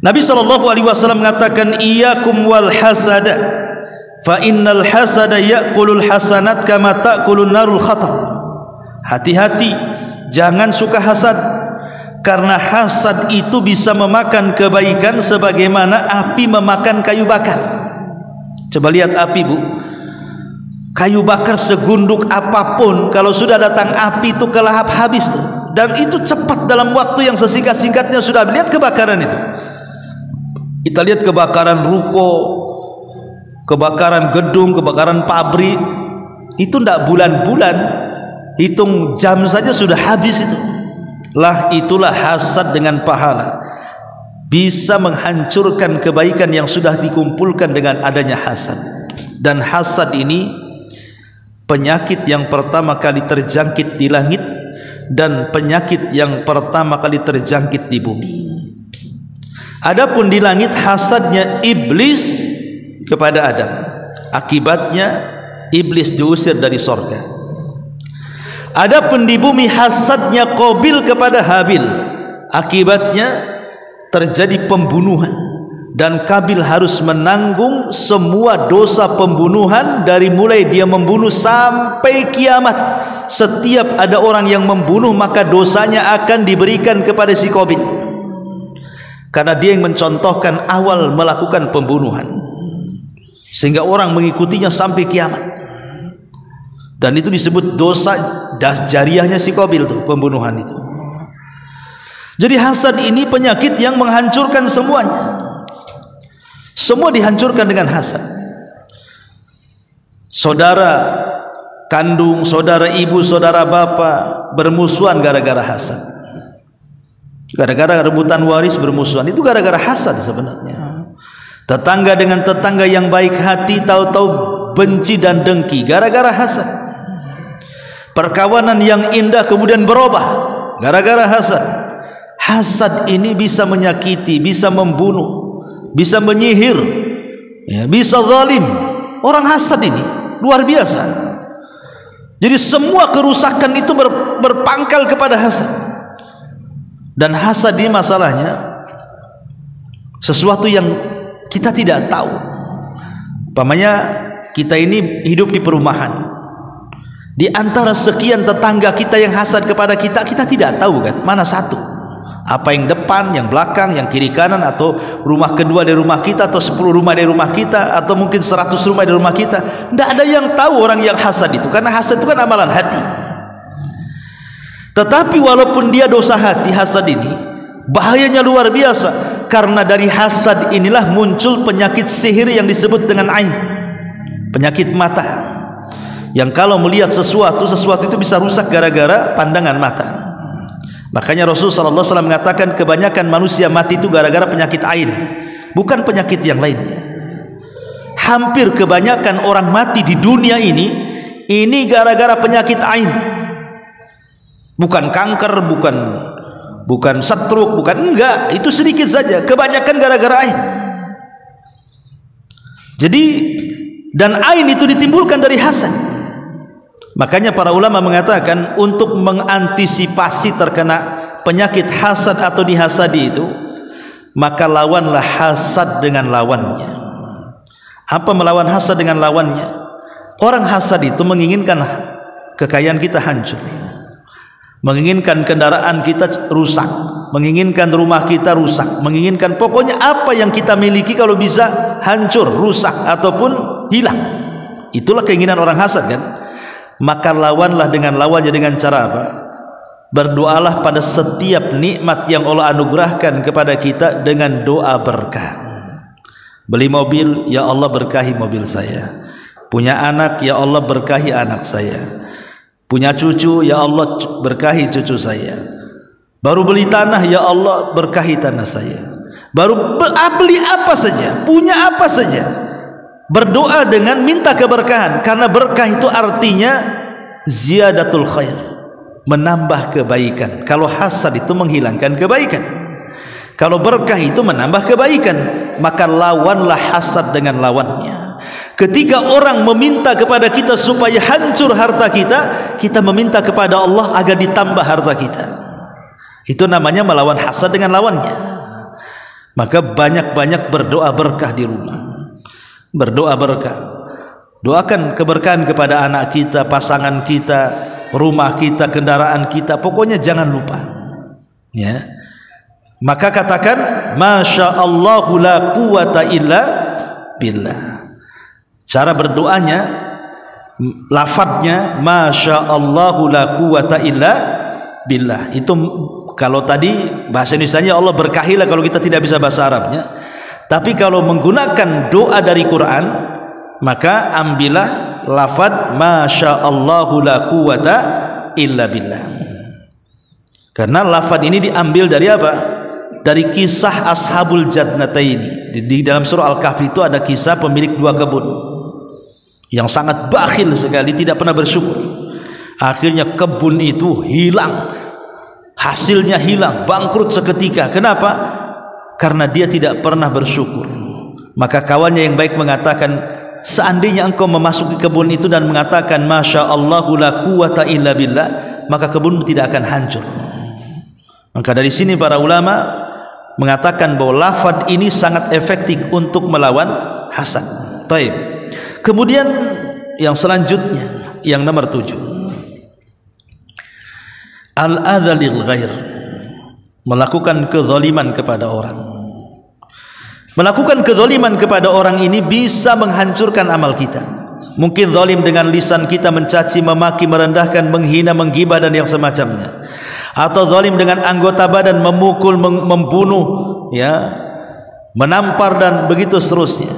Nabi SAW mengatakan, iyyakum wal hasada fa innal hasada ya'kulul hasanat kama ta'kulun narul khatab. Hati-hati, jangan suka hasad, karena hasad itu bisa memakan kebaikan sebagaimana api memakan kayu bakar. Coba lihat api, Bu. Kayu bakar segunduk apapun, kalau sudah datang api itu kelahap habis tuh. Dan itu cepat, dalam waktu yang sesingkat-singkatnya sudah. Lihat kebakaran itu. Kita lihat kebakaran ruko, kebakaran gedung, kebakaran pabrik, itu tidak bulan-bulan, hitung jam saja sudah habis itu. Itulah hasad dengan pahala, bisa menghancurkan kebaikan yang sudah dikumpulkan dengan adanya hasad. Dan hasad ini penyakit yang pertama kali terjangkit di langit, dan penyakit yang pertama kali terjangkit di bumi. Adapun di langit hasadnya iblis kepada Adam, akibatnya iblis diusir dari sorga. Adapun di bumi hasadnya Qabil kepada Habil, akibatnya terjadi pembunuhan, dan Qabil harus menanggung semua dosa pembunuhan dari mulai dia membunuh sampai kiamat. Setiap ada orang yang membunuh, maka dosanya akan diberikan kepada si Qabil, karena dia yang mencontohkan awal melakukan pembunuhan, sehingga orang mengikutinya sampai kiamat. Dan itu disebut dosa jariahnya si Qabil tuh, pembunuhan itu. Jadi hasad ini penyakit yang menghancurkan semuanya. Semua dihancurkan dengan hasad. Saudara kandung, saudara ibu, saudara bapak bermusuhan gara-gara hasad. Gara-gara rebutan waris bermusuhan, itu gara-gara hasad sebenarnya. Tetangga dengan tetangga yang baik hati tahu-tahu benci dan dengki gara-gara hasad. Perkawanan yang indah kemudian berubah gara-gara hasad. Hasad ini bisa menyakiti, bisa membunuh, bisa menyihir, ya, bisa zalim. Orang hasad ini luar biasa. Jadi semua kerusakan itu berpangkal kepada hasad. Dan hasad ini masalahnya sesuatu yang kita tidak tahu. Umpamanya kita ini hidup di perumahan, di antara sekian tetangga kita yang hasad kepada kita, kita tidak tahu kan mana satu, apa yang depan, yang belakang, yang kiri kanan, atau rumah kedua dari rumah kita, atau 10 rumah dari rumah kita, atau mungkin 100 rumah dari rumah kita. Tidak ada yang tahu orang yang hasad itu, karena hasad itu kan amalan hati. Tetapi walaupun dia dosa hati, hasad ini bahayanya luar biasa, karena dari hasad inilah muncul penyakit sihir yang disebut dengan ain, penyakit mata, yang kalau melihat sesuatu itu bisa rusak gara-gara pandangan mata. Makanya Rasulullah SAW mengatakan kebanyakan manusia mati itu gara-gara penyakit ain, bukan penyakit yang lainnya. Hampir kebanyakan orang mati di dunia ini gara-gara penyakit ain. Bukan kanker, bukan stroke, enggak, itu sedikit saja. Kebanyakan gara-gara ain. Jadi, dan ain itu ditimbulkan dari hasad. Makanya para ulama mengatakan untuk mengantisipasi terkena penyakit hasad atau dihasadi itu, maka lawanlah hasad dengan lawannya. Apa melawan hasad dengan lawannya? Orang hasad itu menginginkan kekayaan kita hancur, menginginkan kendaraan kita rusak, menginginkan rumah kita rusak, menginginkan pokoknya apa yang kita miliki kalau bisa hancur, rusak ataupun hilang. Itulah keinginan orang hasad kan. Maka lawanlah dengan lawannya dengan cara apa? Berdoalah pada setiap nikmat yang Allah anugerahkan kepada kita dengan doa berkah. Beli mobil, ya Allah berkahi mobil saya. Punya anak, ya Allah berkahi anak saya. Punya cucu, ya Allah berkahi cucu saya. Baru beli tanah, ya Allah berkahi tanah saya. Baru beli apa saja, punya apa saja, berdoa dengan minta keberkahan. Karena berkah itu artinya ziyadatul khair, menambah kebaikan. Kalau hasad itu menghilangkan kebaikan, kalau berkah itu menambah kebaikan. Maka lawanlah hasad dengan lawannya. Ketika orang meminta kepada kita supaya hancur harta kita, kita meminta kepada Allah agar ditambah harta kita. Itu namanya melawan hasad dengan lawannya. Maka banyak-banyak berdoa berkah di rumah. Berdoa berkah. Doakan keberkahan kepada anak kita, pasangan kita, rumah kita, kendaraan kita. Pokoknya jangan lupa. Ya. Maka katakan Masya Allahu la quwata illa billah. Cara berdoanya, lafadznya Masya Allahu la quwata illa billah. Itu kalau tadi bahasa Indonesianya Allah berkahilah kalau kita tidak bisa bahasa Arabnya. Tapi kalau menggunakan doa dari Quran, maka ambillah lafadz Masya Allahu la quwata illa billah. Karena lafadz ini diambil dari apa? Dari kisah Ashabul Jannataini. Di dalam surah Al-Kahfi itu ada kisah pemilik dua kebun yang sangat bakhil sekali, tidak pernah bersyukur. Akhirnya kebun itu hilang, hasilnya hilang, bangkrut seketika. Kenapa? Karena dia tidak pernah bersyukur. Maka kawannya yang baik mengatakan, seandainya engkau memasuki kebun itu dan mengatakan Masya Allahu la quwata illa billah, maka kebunmu tidak akan hancur. Maka dari sini para ulama mengatakan bahwa lafaz ini sangat efektif untuk melawan hasad. Taib. Kemudian yang selanjutnya, yang nomor 7, al-adza lil ghair, melakukan kezaliman kepada orang. Melakukan kezaliman kepada orang ini bisa menghancurkan amal kita. Mungkin zalim dengan lisan kita, mencaci, memaki, merendahkan, menghina, menggibah dan yang semacamnya. Atau zalim dengan anggota badan, memukul, membunuh, ya, menampar dan begitu seterusnya.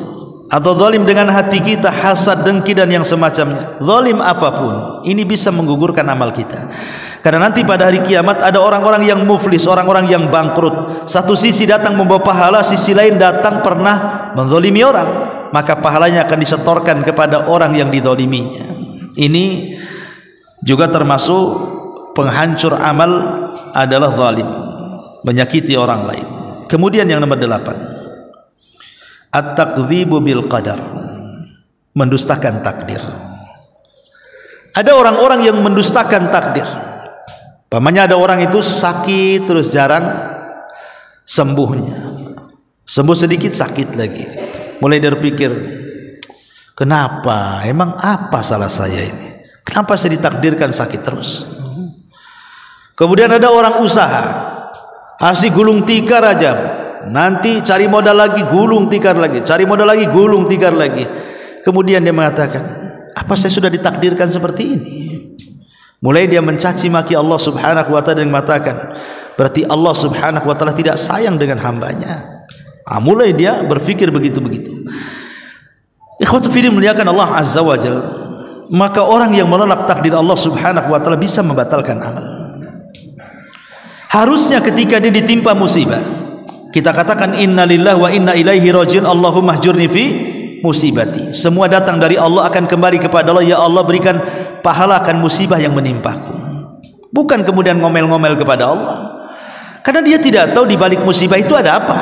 Atau zalim dengan hati kita, hasad, dengki dan yang semacamnya. Zalim apapun ini bisa menggugurkan amal kita. Karena nanti pada hari kiamat ada orang-orang yang muflis, orang-orang yang bangkrut. Satu sisi datang membawa pahala, sisi lain datang pernah menzalimi orang, maka pahalanya akan disetorkan kepada orang yang dizaliminya. Ini juga termasuk penghancur amal adalah zalim, menyakiti orang lain. Kemudian yang nomor 8, at-takdzibu bil qadar, mendustakan takdir. Ada orang-orang yang mendustakan takdir. Pamannya ada orang itu sakit terus jarang sembuhnya, sembuh sedikit sakit lagi. Mulai berpikir, kenapa? Emang apa salah saya ini? Kenapa saya ditakdirkan sakit terus? Kemudian ada orang usaha, asik gulung tikar aja, nanti cari modal lagi, gulung tikar lagi, cari modal lagi, gulung tikar lagi. Kemudian dia mengatakan, apa saya sudah ditakdirkan seperti ini? Mulai dia mencaci maki Allah subhanahu wa ta'ala dan mengatakan, berarti Allah subhanahu wa ta'ala tidak sayang dengan hambanya. Mulai dia berfikir begitu-begitu. Ikhwatu fillah muliakan Allah azza wa jalla. Maka orang yang menolak takdir Allah subhanahu wa ta'ala bisa membatalkan amal. Harusnya ketika dia ditimpa musibah, kita katakan inna lillahi wa inna ilaihi rajiun, Allahumma ajurni fi musibati. Semua datang dari Allah, akan kembali kepada Allah. Ya Allah, berikan pahala akan musibah yang menimpaku. Bukan kemudian ngomel-ngomel kepada Allah, karena dia tidak tahu di balik musibah itu ada apa.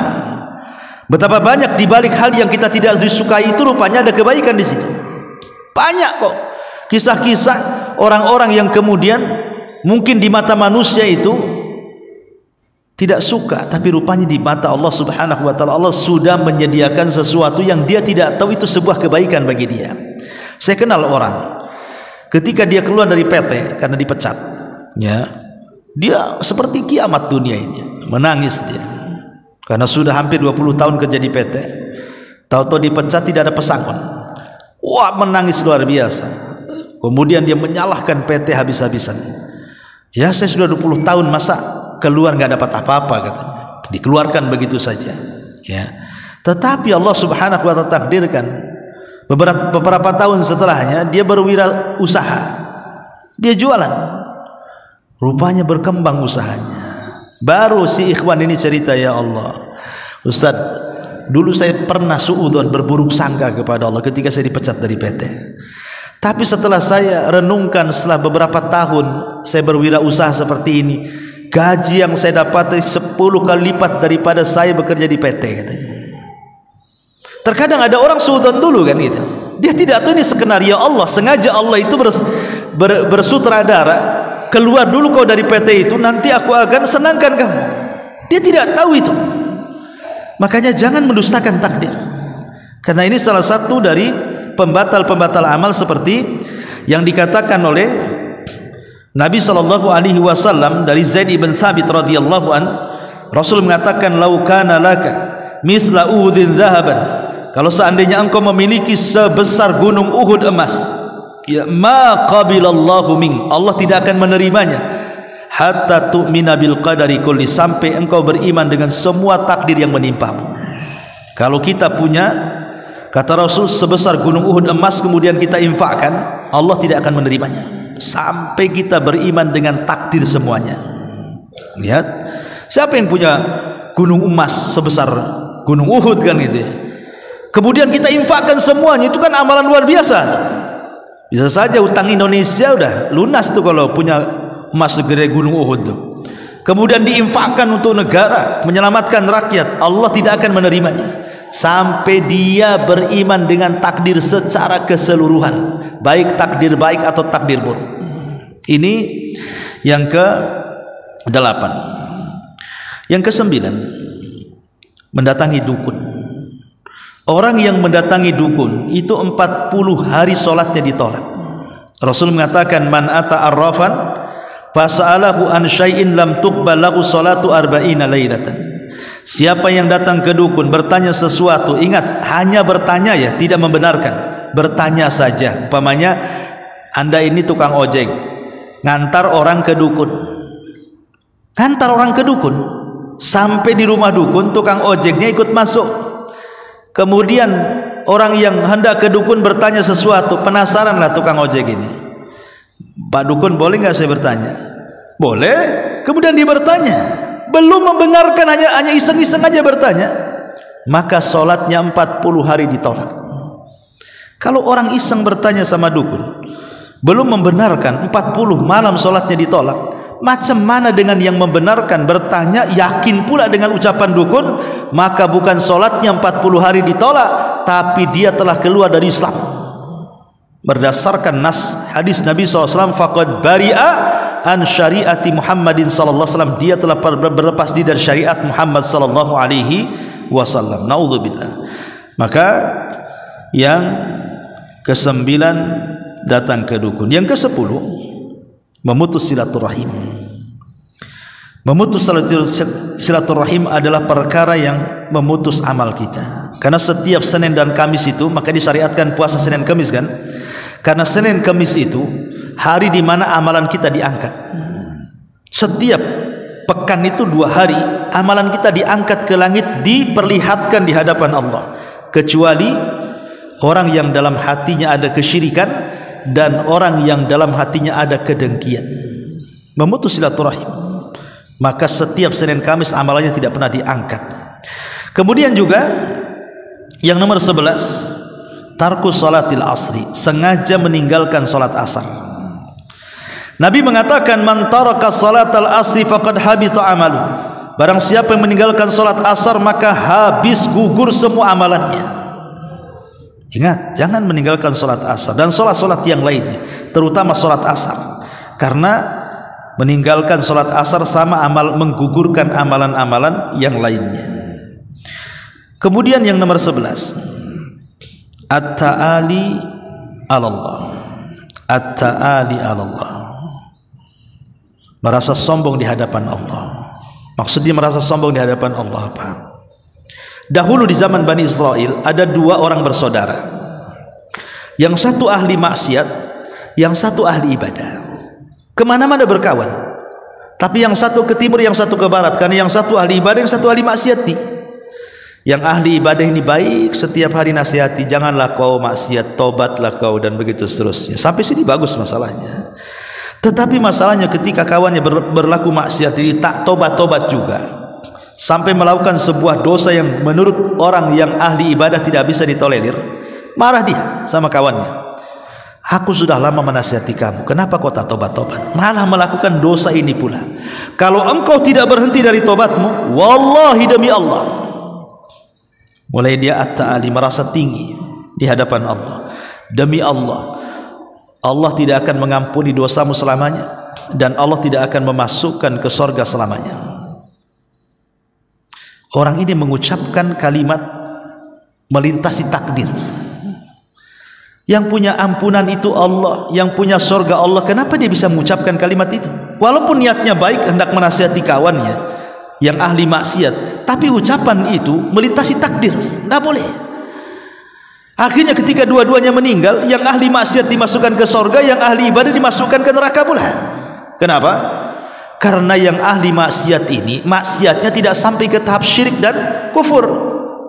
Betapa banyak di balik hal yang kita tidak disukai itu rupanya ada kebaikan di situ. Banyak kok kisah-kisah orang-orang yang kemudian mungkin di mata manusia itu tidak suka, tapi rupanya di mata Allah Subhanahu wa taala Allah sudah menyediakan sesuatu yang dia tidak tahu itu sebuah kebaikan bagi dia. Saya kenal orang ketika dia keluar dari PT karena dipecat, ya, dia seperti kiamat dunia ini, menangis dia karena sudah hampir 20 tahun kerja di PT, tahu-tahu dipecat tidak ada pesangon. Wah, menangis luar biasa. Kemudian dia menyalahkan PT habis-habisan. Ya, saya sudah 20 tahun masa keluar nggak dapat apa-apa, katanya, dikeluarkan begitu saja, ya. Tetapi Allah Subhanahu wa taala takdirkan beberapa tahun setelahnya dia berwirausaha, dia jualan, rupanya berkembang usahanya. Baru si ikhwan ini cerita, ya Allah, Ustaz, dulu saya pernah suudzon, berburuk sangka kepada Allah ketika saya dipecat dari PT. Tapi setelah saya renungkan, setelah beberapa tahun saya berwirausaha seperti ini, gaji yang saya dapati 10 kali lipat daripada saya bekerja di PT, katanya. Terkadang ada orang suudzon dulu kan gitu. Dia tidak tahu ini skenario Allah, sengaja Allah itu bersutradara, keluar dulu kau dari PT itu, nanti aku akan senangkan kamu. Dia tidak tahu itu. Makanya jangan mendustakan takdir. Karena ini salah satu dari pembatal-pembatal amal seperti yang dikatakan oleh Nabi SAW dari Zaid ibn Thabit radhiyallahu an, Rasul mengatakan, "Lau kana laka mithla Uhudin dhahaban." Kalau seandainya engkau memiliki sebesar gunung Uhud emas, ya, ma qabilallahu min, Allah tidak akan menerimanya, hatta tu'mina bil qadari kulli, sampai engkau beriman dengan semua takdir yang menimpamu. Kalau kita punya, kata Rasul, sebesar gunung Uhud emas kemudian kita infakkan, Allah tidak akan menerimanya sampai kita beriman dengan takdir semuanya. Lihat, siapa yang punya gunung emas sebesar gunung Uhud kan gitu ya, kemudian kita infakkan semuanya, itu kan amalan luar biasa. Bisa saja utang Indonesia udah lunas tuh kalau punya emas segede gunung Uhud tuh. Kemudian diinfakkan untuk negara, menyelamatkan rakyat, Allah tidak akan menerimanya sampai dia beriman dengan takdir secara keseluruhan, baik takdir baik atau takdir buruk. Ini yang ke-8. Yang ke-9, mendatangi dukun. Orang yang mendatangi dukun itu 40 hari solatnya ditolak. Rasul mengatakan, man ata arrafan fasa'alahu an syai'in lam tuqbal lahu salatu arba'ina lailatan. Siapa yang datang ke dukun bertanya sesuatu, ingat hanya bertanya ya, tidak membenarkan, bertanya saja. Umpamanya Anda ini tukang ojek, ngantar orang ke dukun, ngantar orang ke dukun, sampai di rumah dukun tukang ojeknya ikut masuk. Kemudian orang yang hendak ke dukun bertanya sesuatu, penasaranlah tukang ojek ini, Pak dukun boleh nggak saya bertanya? Boleh. Kemudian dia bertanya, belum membenarkan, hanya iseng-iseng aja bertanya, maka solatnya 40 hari ditolak. Kalau orang iseng bertanya sama dukun, belum membenarkan, 40 malam solatnya ditolak, macam mana dengan yang membenarkan, bertanya, yakin pula dengan ucapan dukun, maka bukan solatnya 40 hari ditolak, tapi dia telah keluar dari Islam. Berdasarkan nas hadis Nabi SAW, faqad bari'a an syariati Muhammadin SAW, dia telah berlepas diri dari syariat Muhammad SAW. Naudzubillah. Maka yang ke-9 datang ke dukun. Yang ke-10, memutus silaturahim. Memutus silaturahim adalah perkara yang memutus amal kita. Karena setiap Senin dan Kamis itu, maka disyariatkan puasa Senin Kamis kan? Karena Senin Kamis itu hari di mana amalan kita diangkat. Setiap pekan itu 2 hari amalan kita diangkat ke langit, diperlihatkan di hadapan Allah, kecuali orang yang dalam hatinya ada kesyirikan dan orang yang dalam hatinya ada kedengkian. Memutus silaturahim, maka setiap Senin Kamis amalannya tidak pernah diangkat. Kemudian juga yang nomor 11, tarkus salatil asri, sengaja meninggalkan salat asar. Nabi mengatakan, man taraka salatal asri faqad habita amalu. Barang siapa yang meninggalkan salat asar, maka habis, gugur semua amalannya. Ingat, jangan meninggalkan salat asar dan salat-salat yang lainnya, terutama salat asar, karena meninggalkan sholat asar sama amal menggugurkan amalan-amalan yang lainnya. Kemudian yang nomor 11, at-ta'ali 'alallah. At-ta'ali 'alallah, merasa sombong di hadapan Allah. Maksudnya merasa sombong di hadapan Allah apa? Dahulu di zaman Bani Israel ada dua orang bersaudara, yang satu ahli maksiat, yang satu ahli ibadah. Kemana-mana berkawan, tapi yang satu ke timur, yang satu ke barat, karena yang satu ahli ibadah, yang satu ahli maksiat nih. Yang ahli ibadah ini baik, setiap hari nasihati, janganlah kau maksiat, tobatlah kau, dan begitu seterusnya. Sampai sini bagus masalahnya. Tetapi masalahnya ketika kawannya berlaku maksiat ini tak tobat-tobat juga, sampai melakukan sebuah dosa yang menurut orang yang ahli ibadah tidak bisa ditolerir, marah dia sama kawannya. Aku sudah lama menasihati kamu, kenapa kau tak tobat-tobat, malah melakukan dosa ini pula? Kalau engkau tidak berhenti dari tobatmu, wallahi demi Allah, mulai dia at-ta'ali, merasa tinggi di hadapan Allah. Demi Allah, Allah tidak akan mengampuni dosamu selamanya, dan Allah tidak akan memasukkan ke surga selamanya. Orang ini mengucapkan kalimat melintasi takdir. Yang punya ampunan itu Allah, yang punya surga Allah. Kenapa dia bisa mengucapkan kalimat itu? Walaupun niatnya baik, hendak menasihati kawannya yang ahli maksiat, tapi ucapan itu melintasi takdir, tidak boleh. Akhirnya ketika dua-duanya meninggal, yang ahli maksiat dimasukkan ke surga, yang ahli ibadah dimasukkan ke neraka pula. Kenapa? Karena yang ahli maksiat ini maksiatnya tidak sampai ke tahap syirik dan kufur,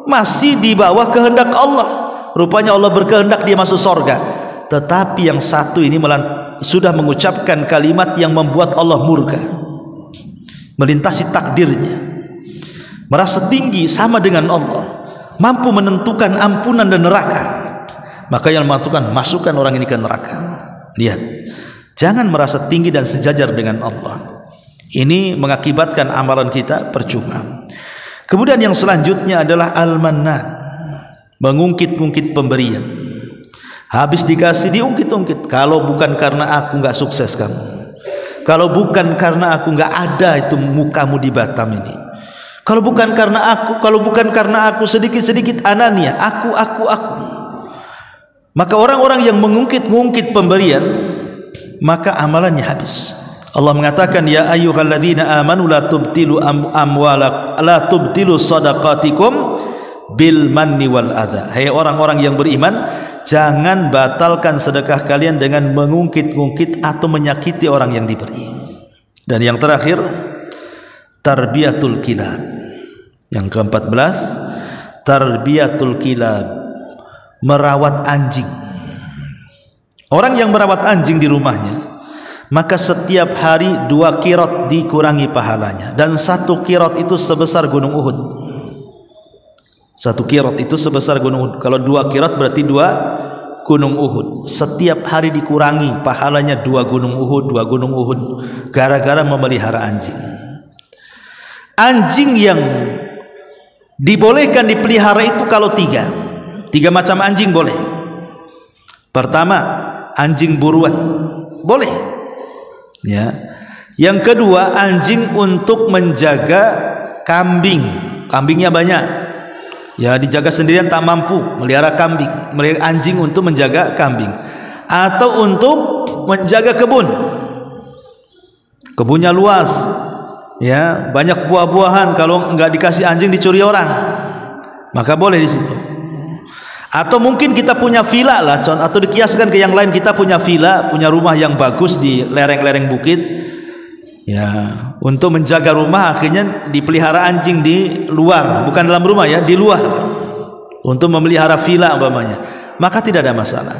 masih di bawah kehendak Allah. Rupanya Allah berkehendak dia masuk surga, tetapi yang satu ini sudah mengucapkan kalimat yang membuat Allah murka, melintasi takdirnya, merasa tinggi sama dengan Allah, mampu menentukan ampunan dan neraka. Maka yang menentukan, masukkan orang ini ke neraka. Lihat, jangan merasa tinggi dan sejajar dengan Allah. Ini mengakibatkan amalan kita percuma. Kemudian yang selanjutnya adalah al-mannan, mengungkit-ungkit pemberian. Habis dikasih diungkit-ungkit. Kalau bukan karena aku nggak sukses kamu, kalau bukan karena aku nggak ada itu mukamu di Batam ini, kalau bukan karena aku sedikit-sedikit anania, aku. Maka orang-orang yang mengungkit-ungkit pemberian, maka amalannya habis. Allah mengatakan, ya ayyuhalladzina amanu la tubtilu la tubtilu sadaqatikum bil manni wal adha. Hai orang-orang yang beriman, jangan batalkan sedekah kalian dengan mengungkit-ungkit atau menyakiti orang yang diberi. Dan yang terakhir, tarbiyatul kilab. Yang ke-14, tarbiyatul kilab, merawat anjing. Orang yang merawat anjing di rumahnya, maka setiap hari 2 qirot dikurangi pahalanya, dan 1 qirot itu sebesar gunung Uhud. 1 qirot itu sebesar gunung Uhud. Kalau 2 qirot berarti 2 gunung Uhud. Setiap hari dikurangi pahalanya 2 gunung Uhud, 2 gunung Uhud, gara-gara memelihara anjing. Anjing yang dibolehkan dipelihara itu kalau 3 macam anjing boleh. Pertama, anjing buruan boleh, ya. Yang kedua, anjing untuk menjaga kambing. Kambingnya banyak, ya, dijaga sendirian tak mampu melihara kambing, melihara anjing untuk menjaga kambing, atau untuk menjaga kebunnya luas, ya, banyak buah-buahan, kalau nggak dikasih anjing dicuri orang, maka boleh di situ. Atau mungkin kita punya villa lah, atau dikiaskan ke yang lain, kita punya villa, punya rumah yang bagus di lereng-lereng bukit, ya, untuk menjaga rumah akhirnya dipelihara anjing di luar, bukan dalam rumah, ya, di luar, untuk memelihara villa umpamanya, maka tidak ada masalah.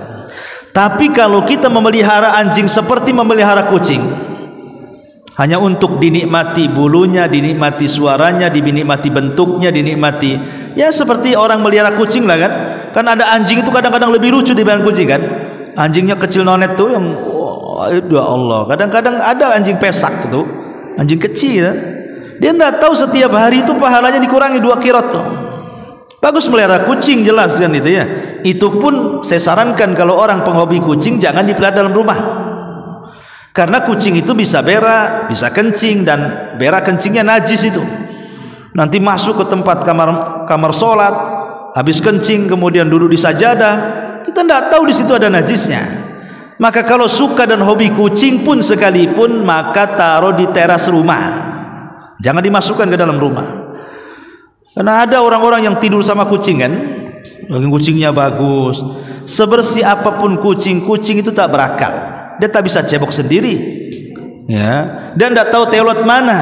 Tapi kalau kita memelihara anjing seperti memelihara kucing, hanya untuk dinikmati bulunya, dinikmati suaranya, dinikmati bentuknya, dinikmati, ya, seperti orang melihara kucing lah kan. Kan ada anjing itu kadang-kadang lebih lucu dibanding kucing kan. Anjingnya kecil nonet tuh yang, ya Allah, kadang-kadang ada anjing pesak itu, anjing kecil, dia tidak tahu setiap hari itu pahalanya dikurangi 2 qirot tuh. Bagus melihara kucing, jelas kan itu, ya. Itu pun saya sarankan kalau orang penghobi kucing jangan dipelihara dalam rumah. Karena kucing itu bisa berak, bisa kencing, dan berak kencingnya najis itu. Nanti masuk ke tempat kamar sholat, habis kencing kemudian duduk di sajadah, kita tidak tahu di situ ada najisnya. Maka kalau suka dan hobi kucing pun sekalipun, maka taruh di teras rumah, jangan dimasukkan ke dalam rumah. Karena ada orang-orang yang tidur sama kucing kan, kucingnya bagus, sebersih apapun kucing itu tak berakal, dia tak bisa cebok sendiri, ya, dan tidak tahu toilet mana,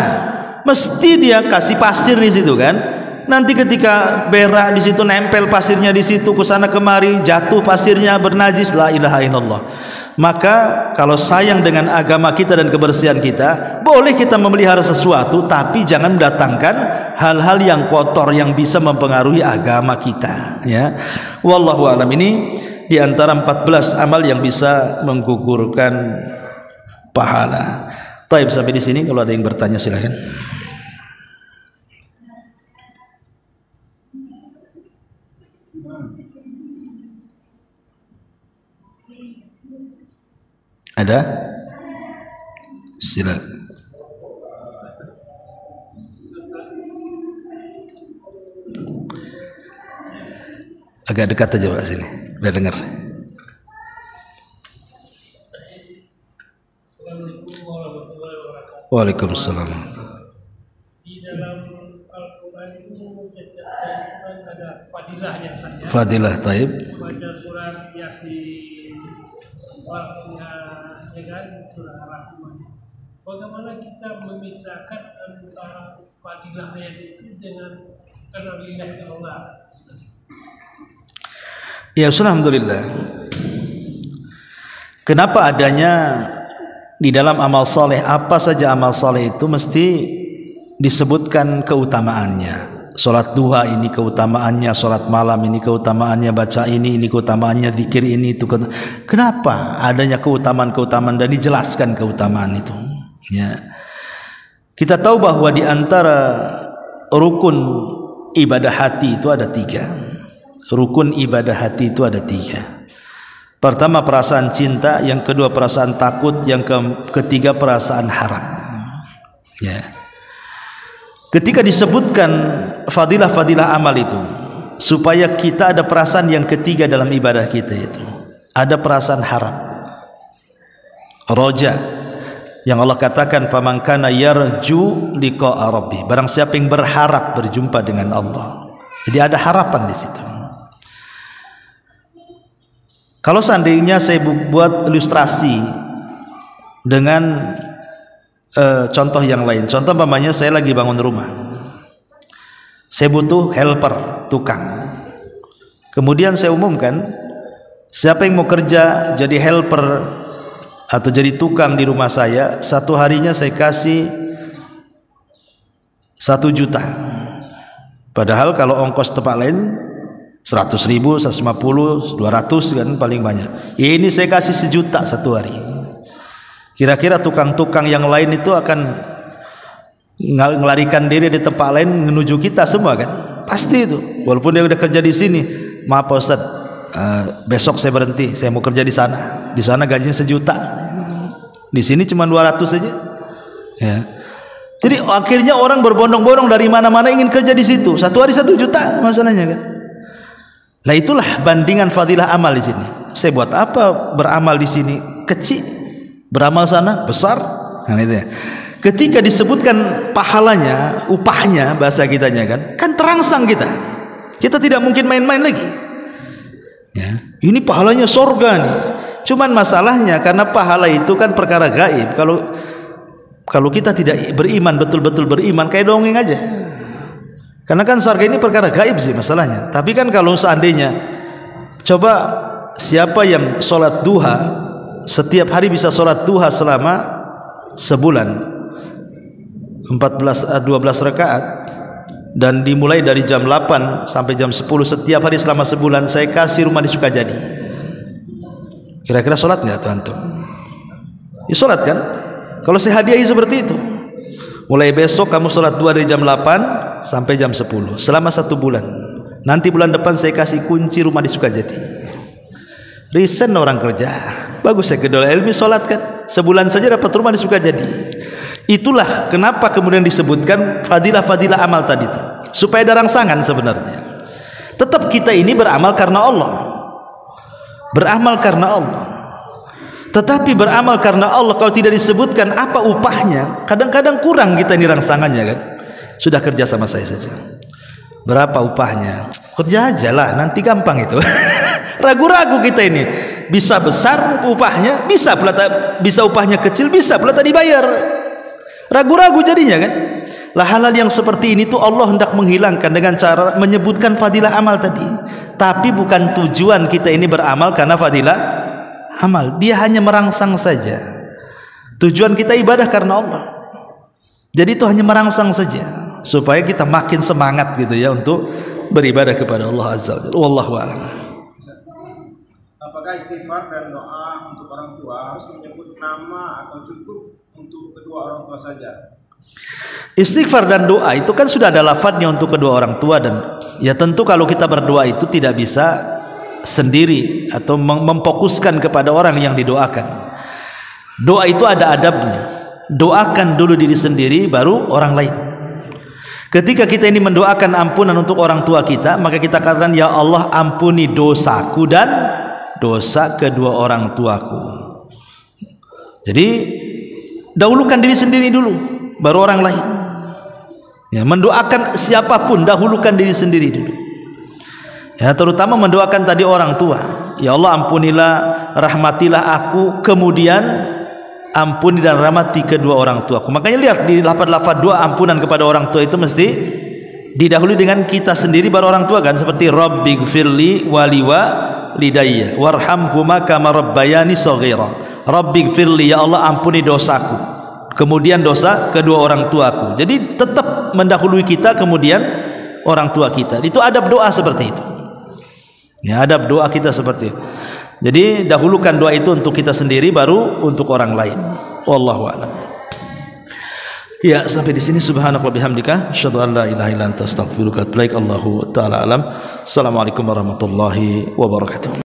mesti dia kasih pasir di situ kan. Nanti ketika berak di situ nempel pasirnya di situ, ke sana kemari, jatuh pasirnya bernajis, la ilaha illallah. Maka kalau sayang dengan agama kita dan kebersihan kita, boleh kita memelihara sesuatu, tapi jangan mendatangkan hal-hal yang kotor yang bisa mempengaruhi agama kita, ya. Wallahu a'lam. Ini di antara 14 amal yang bisa menggugurkan pahala. Baik, sampai di sini. Kalau ada yang bertanya silakan. Ada? Silakan. Agak dekat aja Pak sini, biar dengar. Waalaikumsalam. Di dalam Al-Quran itu ada fadilahnya saja. Fadilah, taib. Baca surat Yasin, ya kan, surah Ar-Rahman. Bagaimana kita memisahkan antara fadilah ayat itu dengan kenalilah Allah? Ya, alhamdulillah. Kenapa adanya di dalam amal soleh, apa saja amal soleh itu mesti disebutkan keutamaannya. Salat duha ini keutamaannya, salat malam ini keutamaannya, baca ini keutamaannya, zikir ini itu. Kenapa adanya keutamaan-keutamaan dan dijelaskan keutamaan itu? Ya. Kita tahu bahwa di antara rukun ibadah hati itu ada 3. Rukun ibadah hati itu ada 3. Pertama perasaan cinta, yang kedua perasaan takut, yang ketiga perasaan harap. Ya. Ketika disebutkan fadilah-fadilah amal itu, supaya kita ada perasaan yang ketiga dalam ibadah kita itu, ada perasaan harap, roja, yang Allah katakan faman kana yarju liqa'a rabbih, barang siapa yang berharap berjumpa dengan Allah. Jadi ada harapan di situ. Kalau seandainya saya buat ilustrasi dengan contoh yang lain, contoh umpamanya saya lagi bangun rumah, saya butuh helper, tukang. Kemudian saya umumkan, siapa yang mau kerja jadi helper atau jadi tukang di rumah saya, satu harinya saya kasih 1 juta. Padahal kalau ongkos tempat lain 100.000, 150, 200 kan paling banyak. Ini saya kasih 1 juta 1 hari. Kira-kira tukang-tukang yang lain itu akan ngelarikan diri di tempat lain menuju kita semua kan? Pasti itu. Walaupun dia udah kerja di sini, maaf Pak Ustaz, besok saya berhenti, saya mau kerja di sana. Di sana gajinya 1 juta. Di sini cuma 200 saja. Ya. Jadi akhirnya orang berbondong-bondong dari mana-mana ingin kerja di situ. 1 hari 1 juta masalahnya kan? Nah itulah bandingan fadilah amal di sini. Saya buat apa beramal di sini kecil, beramal sana besar. Nah, itu ya. Ketika disebutkan pahalanya, upahnya bahasa kitanya kan terangsang kita. Kita tidak mungkin main-main lagi. Ya, ini pahalanya sorga nih. Cuman masalahnya karena pahala itu kan perkara gaib. Kalau kita tidak beriman, betul-betul beriman, kayak dongeng aja. Karena kan surga ini perkara gaib sih masalahnya. Tapi kan kalau seandainya, coba siapa yang sholat duha setiap hari bisa sholat duha selama sebulan, 12 rakaat, dan dimulai dari jam 8 sampai jam 10 setiap hari selama sebulan, saya kasih rumah di Sukajadi. Kira-kira sholat nggak tuh antum? Ya sholat kan? Kalau saya hadiahi seperti itu, mulai besok kamu sholat duha dari jam 8 sampai jam 10 selama 1 bulan. Nanti bulan depan saya kasih kunci rumah di Sukajadi. Resign orang kerja, bagus saya kedua ilmi sholat kan. sebulan saja dapat rumah di Sukajadi. Itulah kenapa kemudian disebutkan fadilah-fadilah amal tadi itu, supaya ada rangsangan sebenarnya. Tetap kita ini beramal karena Allah, beramal karena Allah. Tetapi beramal karena Allah kalau tidak disebutkan apa upahnya, kadang-kadang kurang kita ini rangsangannya kan. Sudah kerja sama saya saja, berapa upahnya? Kerja aja lah, nanti gampang itu. Ragu-ragu kita ini, bisa besar upahnya, bisa pula bisa upahnya kecil, bisa pula tak dibayar. Ragu-ragu jadinya kan. Lah hal-hal yang seperti ini tuh Allah hendak menghilangkan dengan cara menyebutkan fadilah amal tadi. Tapi bukan tujuan kita ini beramal karena fadilah amal, dia hanya merangsang saja. Tujuan kita ibadah karena Allah. Jadi itu hanya merangsang saja supaya kita makin semangat gitu ya untuk beribadah kepada Allah Azza wa Jalla. Wallahu a'lam. Apakah istighfar dan doa untuk orang tua harus menyebut nama atau cukup untuk kedua orang tua saja? Istighfar dan doa itu kan sudah ada lafadznya untuk kedua orang tua, dan ya tentu kalau kita berdoa itu tidak bisa sendiri atau memfokuskan kepada orang yang didoakan. Doa itu ada adabnya. Doakan dulu diri sendiri baru orang lain. Ketika kita ini mendoakan ampunan untuk orang tua kita, maka kita katakan, ya Allah ampuni dosaku dan dosa kedua orang tuaku. Jadi dahulukan diri sendiri dulu baru orang lain. Ya, mendoakan siapapun dahulukan diri sendiri dulu. Ya, terutama mendoakan tadi orang tua. Ya Allah ampunilah, rahmatilah aku, kemudian ampuni dan rahmati kedua orang tuaku. Makanya lihat di lafaz-lafaz doa ampunan kepada orang tua itu mesti didahului dengan kita sendiri baru orang tua kan, seperti rabbighfirli wali walidayya warhamhuma kama rabbayani shaghira. Rabbighfirli, ya Allah ampuni dosaku, kemudian dosa kedua orang tuaku. Jadi tetap mendahului kita kemudian orang tua kita. Itu adab doa seperti itu. Ya, adab doa kita seperti itu. Jadi dahulukan doa itu untuk kita sendiri baru untuk orang lain. Wallahu a'lam. Ya, sampai di sini subhanaka wa bihamdika asyhadu an la ilaha illa anta astaghfiruka wa atubu ilaik. Allahu taala alam. Assalamualaikum warahmatullahi wabarakatuh.